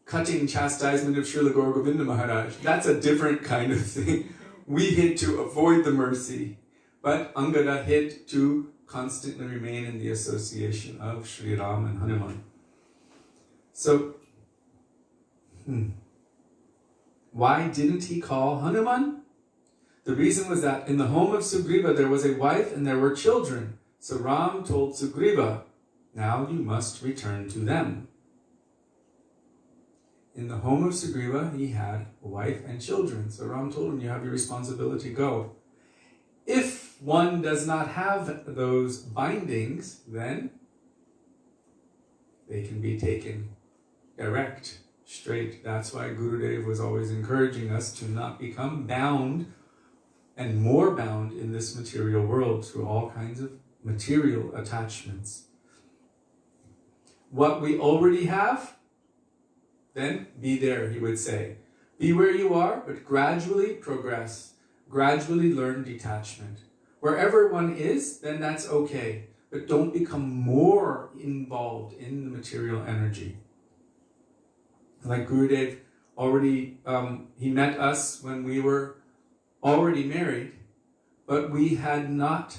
cutting chastisement of Srila Govinda Maharaj. That's a different kind of thing. We hid to avoid the mercy, but Angada hid to constantly remain in the association of Sri Ram and Hanuman. So, why didn't he call Hanuman? The reason was that in the home of Sugriva there was a wife and there were children. So Ram told Sugriva, now you must return to them. In the home of Sugriva, he had a wife and children. So Ram told him, you have your responsibility, go. If one does not have those bindings, then they can be taken direct, straight. That's why Gurudev was always encouraging us to not become bound and more bound in this material world through all kinds of material attachments. What we already have, then be there, he would say. Be where you are, but gradually progress. Gradually learn detachment. Wherever one is, then that's okay. But don't become more involved in the material energy. Like Gurudev already, he met us when we were already married, but we had not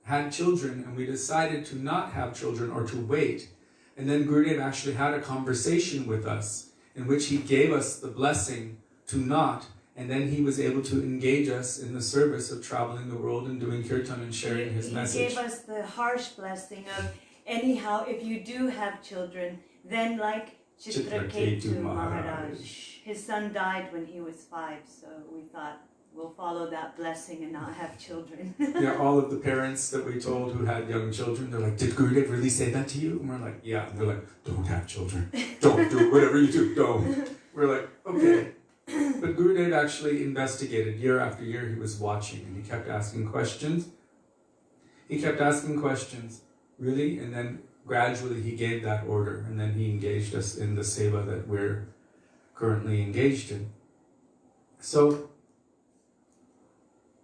had children, and we decided to not have children or to wait. And then Gurudev actually had a conversation with us in which he gave us the blessing to not, and then he was able to engage us in the service of traveling the world and doing kirtan and sharing his message. He gave us the harsh blessing of, anyhow, if you do have children, then like Chitraketu Maharaj. His son died when he was 5, so we thought we'll follow that blessing and not have children. Yeah, all of the parents that we told who had young children, they're like, did Gurudev really say that to you? And we're like, yeah. And they're like, don't have children. Don't do whatever you do, don't. We're like, okay. But Gurudev actually investigated year after year. He was watching and he kept asking questions. He kept asking questions, really, and then gradually he gave that order, and then he engaged us in the seva that we're currently engaged in. So,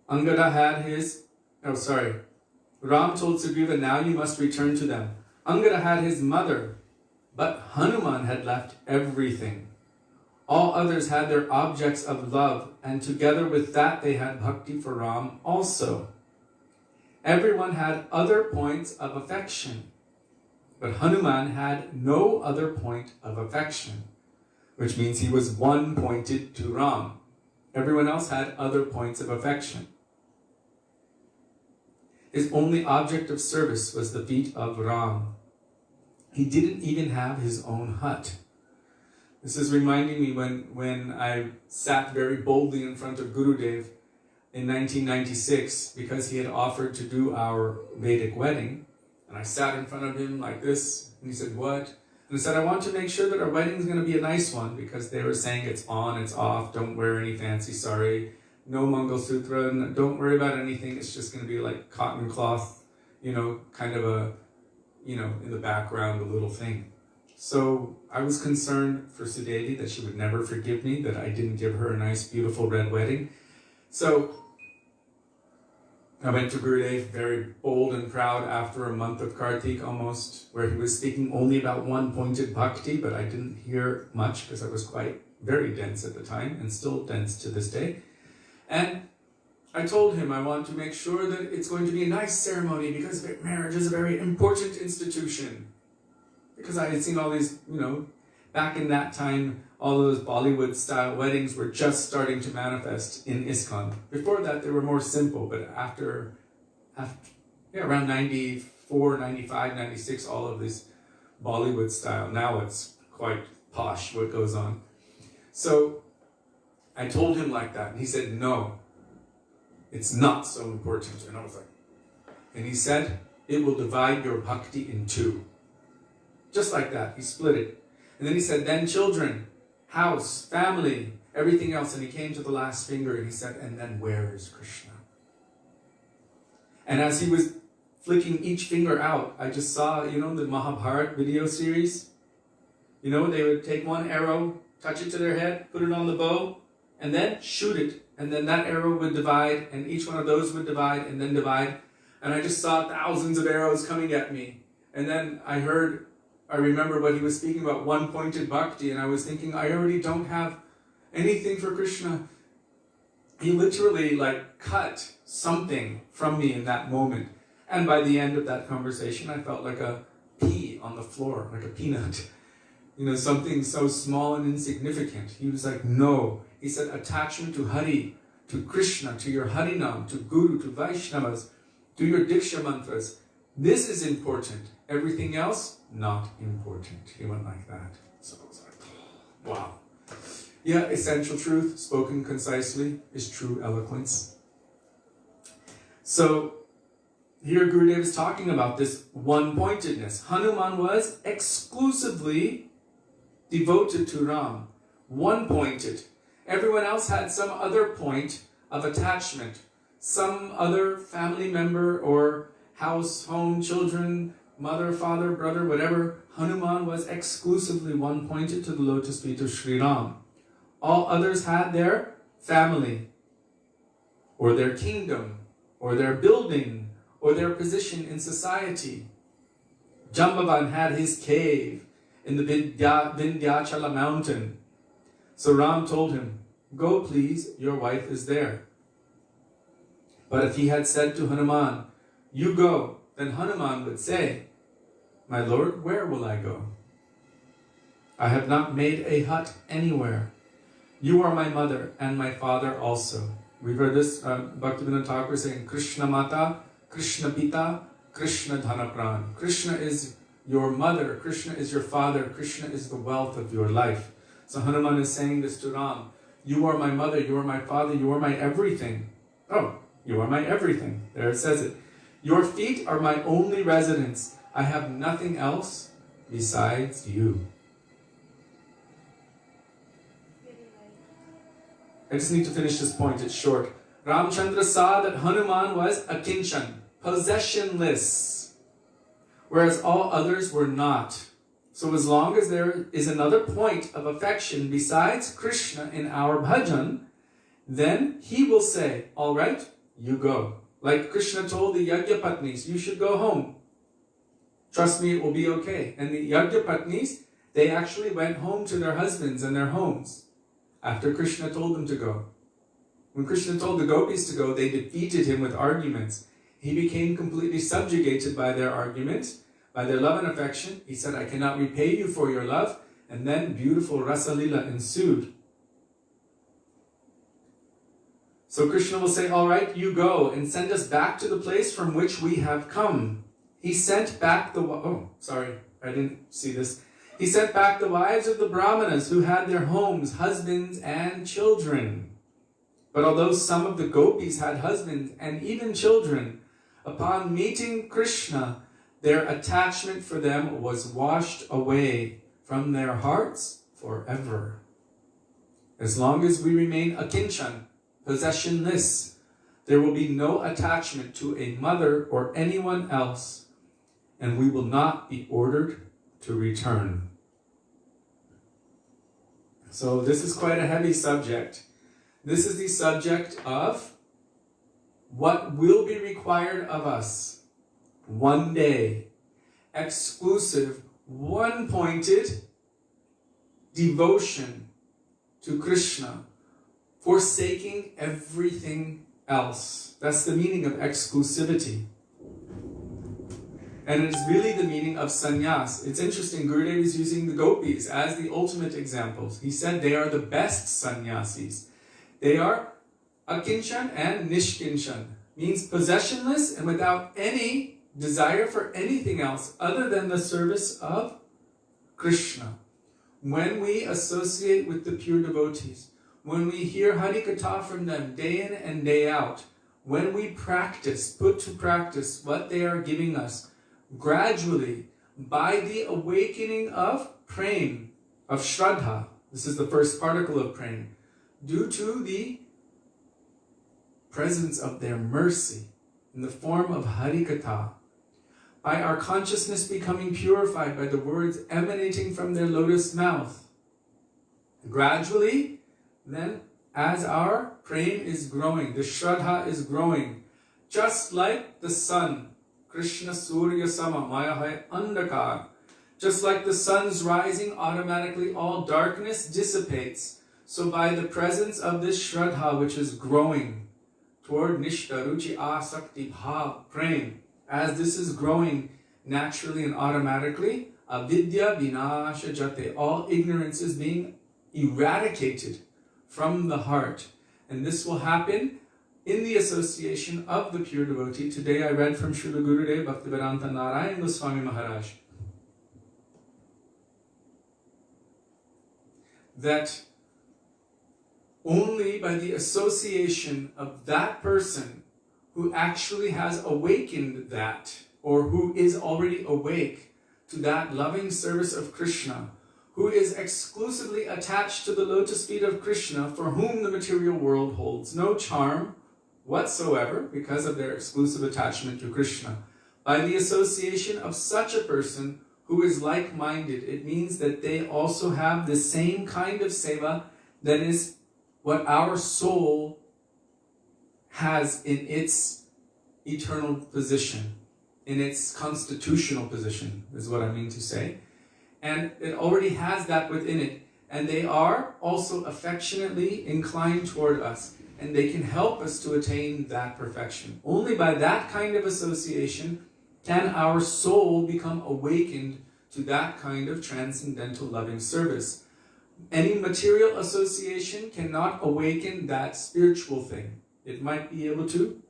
Angada had his, Ram told Sugriva, now you must return to them. Angada had his mother, but Hanuman had left everything. All others had their objects of love, and together with that they had bhakti for Ram also. Everyone had other points of affection, but Hanuman had no other point of affection, which means he was one pointed to Ram. Everyone else had other points of affection. His only object of service was the feet of Ram. He didn't even have his own hut. This is reminding me when I sat very boldly in front of Gurudev in 1996 because he had offered to do our Vedic wedding. And I sat in front of him like this, and he said, what? And I said, I want to make sure that our wedding is going to be a nice one, because they were saying it's on, it's off, don't wear any fancy sari, no Mangal Sutra, and don't worry about anything, it's just going to be like cotton cloth, kind of a, in the background, a little thing. So I was concerned for Sudevi that she would never forgive me, that I didn't give her a nice, beautiful red wedding. So I went to Gurudev very bold and proud after a month of Kartik almost, where he was speaking only about one pointed bhakti, but I didn't hear much because I was very dense at the time and still dense to this day. And I told him I want to make sure that it's going to be a nice ceremony because marriage is a very important institution. Because I had seen all these, back in that time, all those Bollywood-style weddings were just starting to manifest in ISKCON. Before that, they were more simple, but after around 94, 95, 96, all of this Bollywood-style. Now it's quite posh what goes on. So I told him like that, and he said, no, it's not so important. And I was like, and he said, it will divide your bhakti in 2. Just like that, he split it. And then he said, then children, house, family, everything else. And he came to the last finger and he said, and then where is Krishna? And as he was flicking each finger out, I just saw, the Mahabharata video series. They would take one arrow, touch it to their head, put it on the bow, and then shoot it. And then that arrow would divide, and each one of those would divide, and then divide. And I just saw thousands of arrows coming at me. And then I remember what he was speaking about, one pointed bhakti, and I was thinking, I already don't have anything for Krishna. He literally cut something from me in that moment. And by the end of that conversation, I felt like a pea on the floor, like a peanut. Something so small and insignificant. He was like, no. He said, attachment to Hari, to Krishna, to your Harinam, to Guru, to Vaishnavas, to your Diksha mantras. This is important. Everything else, not important. He went like that. So I was like, wow. Yeah, essential truth, spoken concisely, is true eloquence. So here Gurudev is talking about this one-pointedness. Hanuman was exclusively devoted to Ram, one-pointed. Everyone else had some other point of attachment, some other family member or house, home, children, mother, father, brother, whatever. Hanuman was exclusively one-pointed to the lotus feet of Sri Ram. All others had their family, or their kingdom, or their building, or their position in society. Jambavan had his cave in the Vindhyachala mountain. So Ram told him, "Go please, your wife is there." But if he had said to Hanuman, "You go," then Hanuman would say, "My lord, where will I go? I have not made a hut anywhere. You are my mother and my father also." We've heard this Bhaktivedanta Thakur saying, "Krishna Mata, Krishna Pita, Krishna Dhanapran." Krishna is your mother, Krishna is your father, Krishna is the wealth of your life. So Hanuman is saying this to Ram. You are my mother, you are my father, you are my everything. Oh, you are my everything. There it says it. Your feet are my only residence. I have nothing else besides you. I just need to finish this point, it's short. Ramchandra saw that Hanuman was akinchan, possessionless, whereas all others were not. So as long as there is another point of affection besides Krishna in our bhajan, then he will say, "All right, you go." Like Krishna told the Yagyapatnis, "You should go home. Trust me, it will be okay." And the Yagyapatnis, they actually went home to their husbands and their homes after Krishna told them to go. When Krishna told the gopis to go, they defeated him with arguments. He became completely subjugated by their arguments, by their love and affection. He said, "I cannot repay you for your love." And then beautiful Rasa Lila ensued. So Krishna will say, "All right, you go and send us back to the place from which we have come." He sent back the... Oh, sorry, I didn't see this. He sent back the wives of the Brahmanas who had their homes, husbands, and children. But although some of the gopis had husbands and even children, upon meeting Krishna, their attachment for them was washed away from their hearts forever. As long as we remain akinchan, possessionless, there will be no attachment to a mother or anyone else, and we will not be ordered to return. So this is quite a heavy subject. This is the subject of what will be required of us one day. Exclusive, one-pointed devotion to Krishna, forsaking everything else. That's the meaning of exclusivity. And it is really the meaning of sannyas. It's interesting, Gurudev is using the gopis as the ultimate examples. He said they are the best sannyasis. They are akinchan and nishkinchan. Means possessionless and without any desire for anything else other than the service of Krishna. When we associate with the pure devotees, when we hear Harikatha from them day in and day out, when we practice, put to practice what they are giving us, gradually, by the awakening of prem, of shraddha, this is the first particle of prem, due to the presence of their mercy in the form of Harikatha, by our consciousness becoming purified by the words emanating from their lotus mouth, gradually, then, as our prem is growing, the shraddha is growing, just like the sun, Krishna Surya Sama, Maya Hai Andakar. Just like the sun's rising, automatically all darkness dissipates. So by the presence of this Shraddha, which is growing toward Nishta, Ruchi, Asakti, Bhav, Prem, as this is growing naturally and automatically, Avidya Vinasha Jate, all ignorance is being eradicated from the heart. And this will happen in the association of the pure devotee. Today I read from Srila Gurudev Bhaktivedanta Narayan Goswami Maharaja that only by the association of that person who actually has awakened that, or who is already awake to that loving service of Krishna, who is exclusively attached to the lotus feet of Krishna, for whom the material world holds no charm whatsoever because of their exclusive attachment to Krishna. By the association of such a person who is like-minded, it means that they also have the same kind of seva that is what our soul has in its eternal position, in its constitutional position, is what I mean to say. And it already has that within it. And they are also affectionately inclined toward us. And they can help us to attain that perfection. Only by that kind of association can our soul become awakened to that kind of transcendental loving service. Any material association cannot awaken that spiritual thing. It might be able to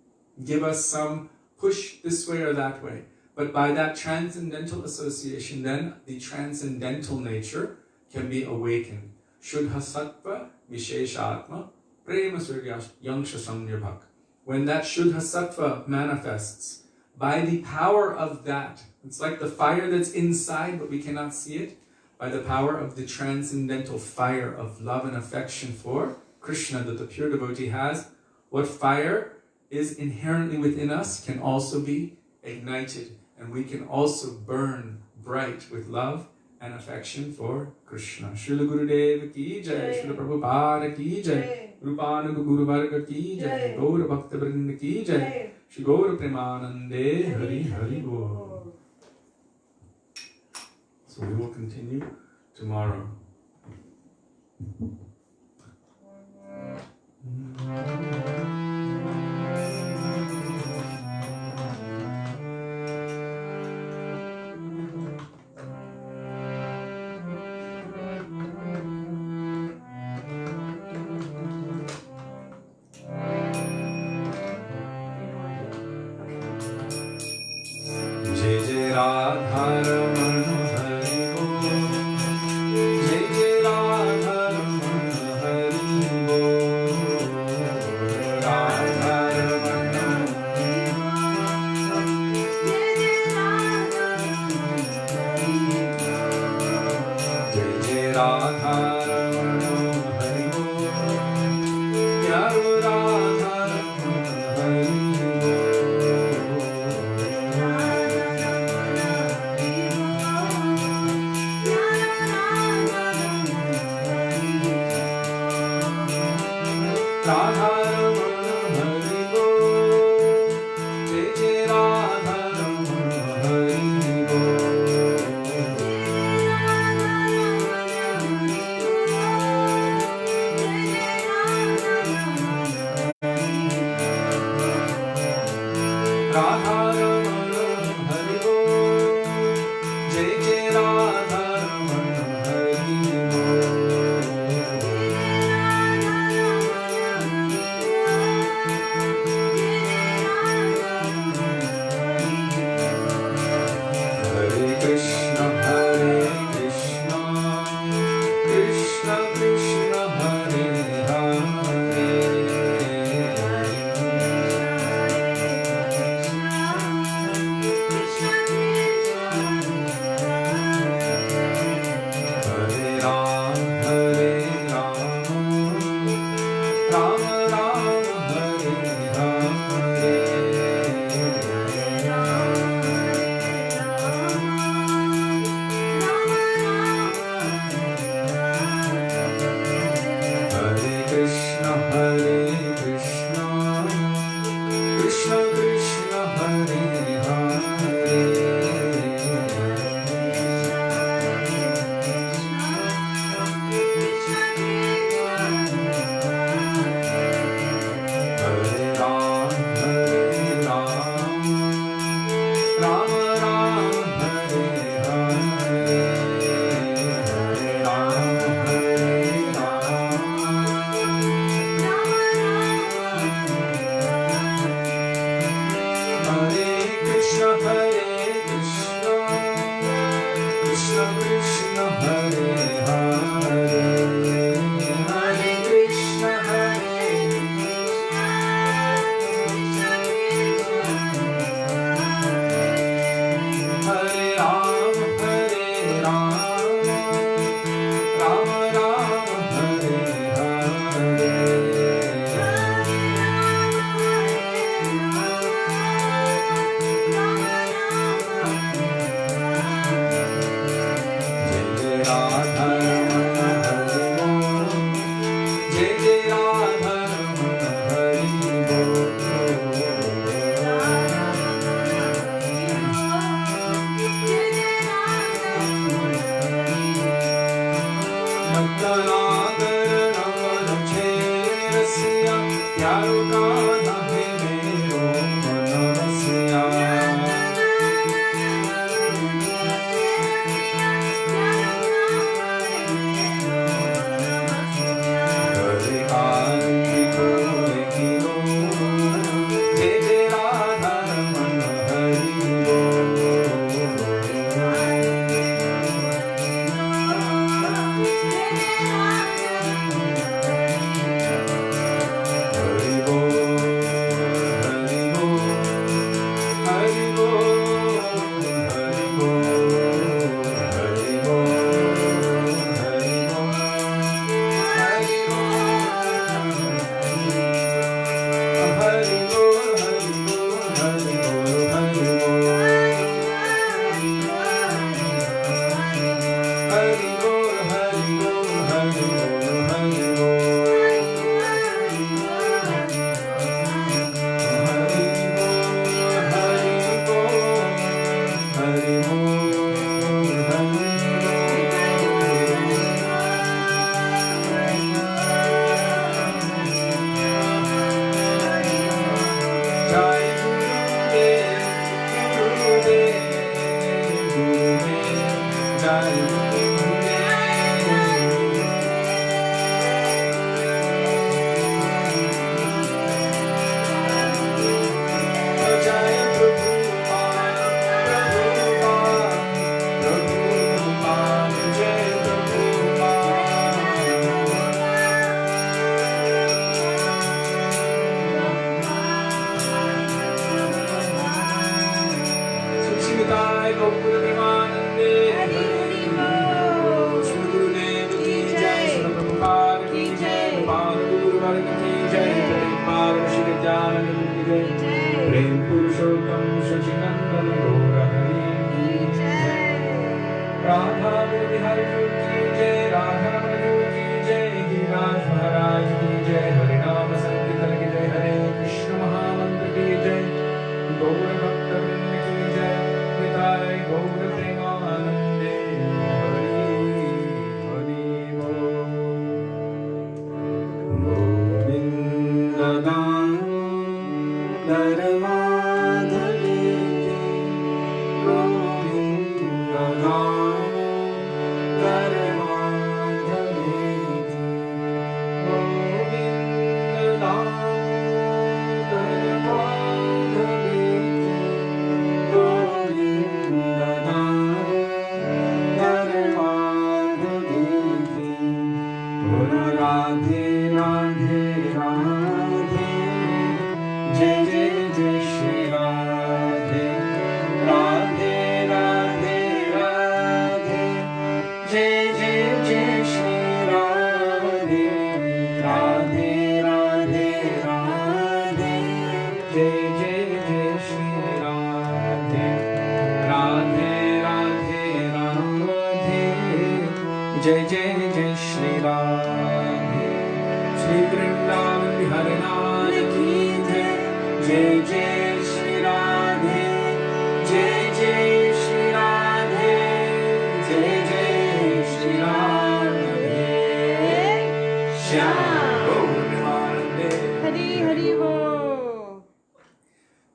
give us some push this way or that way. But by that transcendental association, then the transcendental nature can be awakened. Shuddha sattva visheshatma prema surya yangsha samnirbhak. When that Shuddha sattva manifests, by the power of that, it's like the fire that's inside but we cannot see it, by the power of the transcendental fire of love and affection for Krishna that the pure devotee has, what fire is inherently within us can also be ignited, and we can also burn bright with love and affection for Krishna. Srila Gurudev ki jai, Srila Prabhupada ki jai, Rupananda Guru Varga ki jai, Gaura Bhaktivedanta ki jai, Shri Gaura Premanande Hari Hari Bol. So we will continue tomorrow.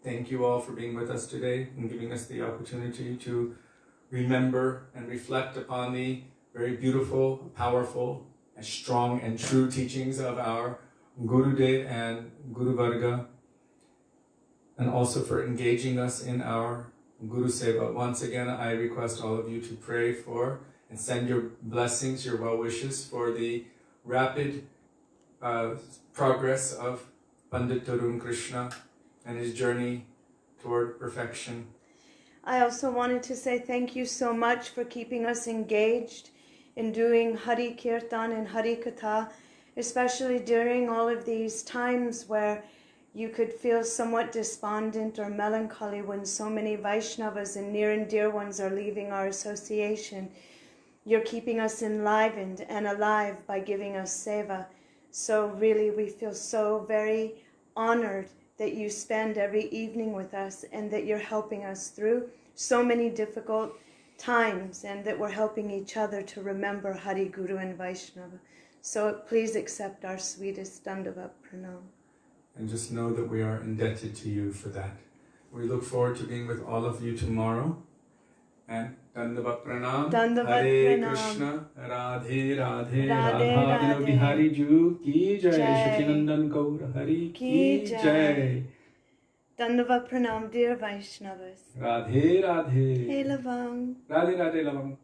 Thank you all for being with us today and giving us the opportunity to remember and reflect upon the very beautiful, powerful, and strong and true teachings of our Gurudev and Guru Varga, and also for engaging us in our Guru Seva. Once again, I request all of you to pray for and send your blessings, your well wishes for the rapid progress of Pandit Tarun Krishna and his journey toward perfection. I also wanted to say thank you so much for keeping us engaged in doing Hari Kirtan and Hari Katha, especially during all of these times where you could feel somewhat despondent or melancholy when so many Vaishnavas and near and dear ones are leaving our association. You're keeping us enlivened and alive by giving us seva. So really we feel so very honored that you spend every evening with us and that you're helping us through so many difficult times and that we're helping each other to remember Hari, Guru and Vaishnava. So please accept our sweetest Dandavat Pranam. And just know that we are indebted to you for that. We look forward to being with all of you tomorrow. And Dandavat Pranam. Dandavat Hare Pranam. Krishna, Radhe Radhe, Radhe Radha Vino Radhe. Bihari Ju Ki Jai, Jai. Shakinandan Kaur Hari Ki Ki Jai. Jai. Dandavat Pranam, dear Vaishnavas. Radhe Radhe. Hey Lavang. Radhe Radhe Lavang.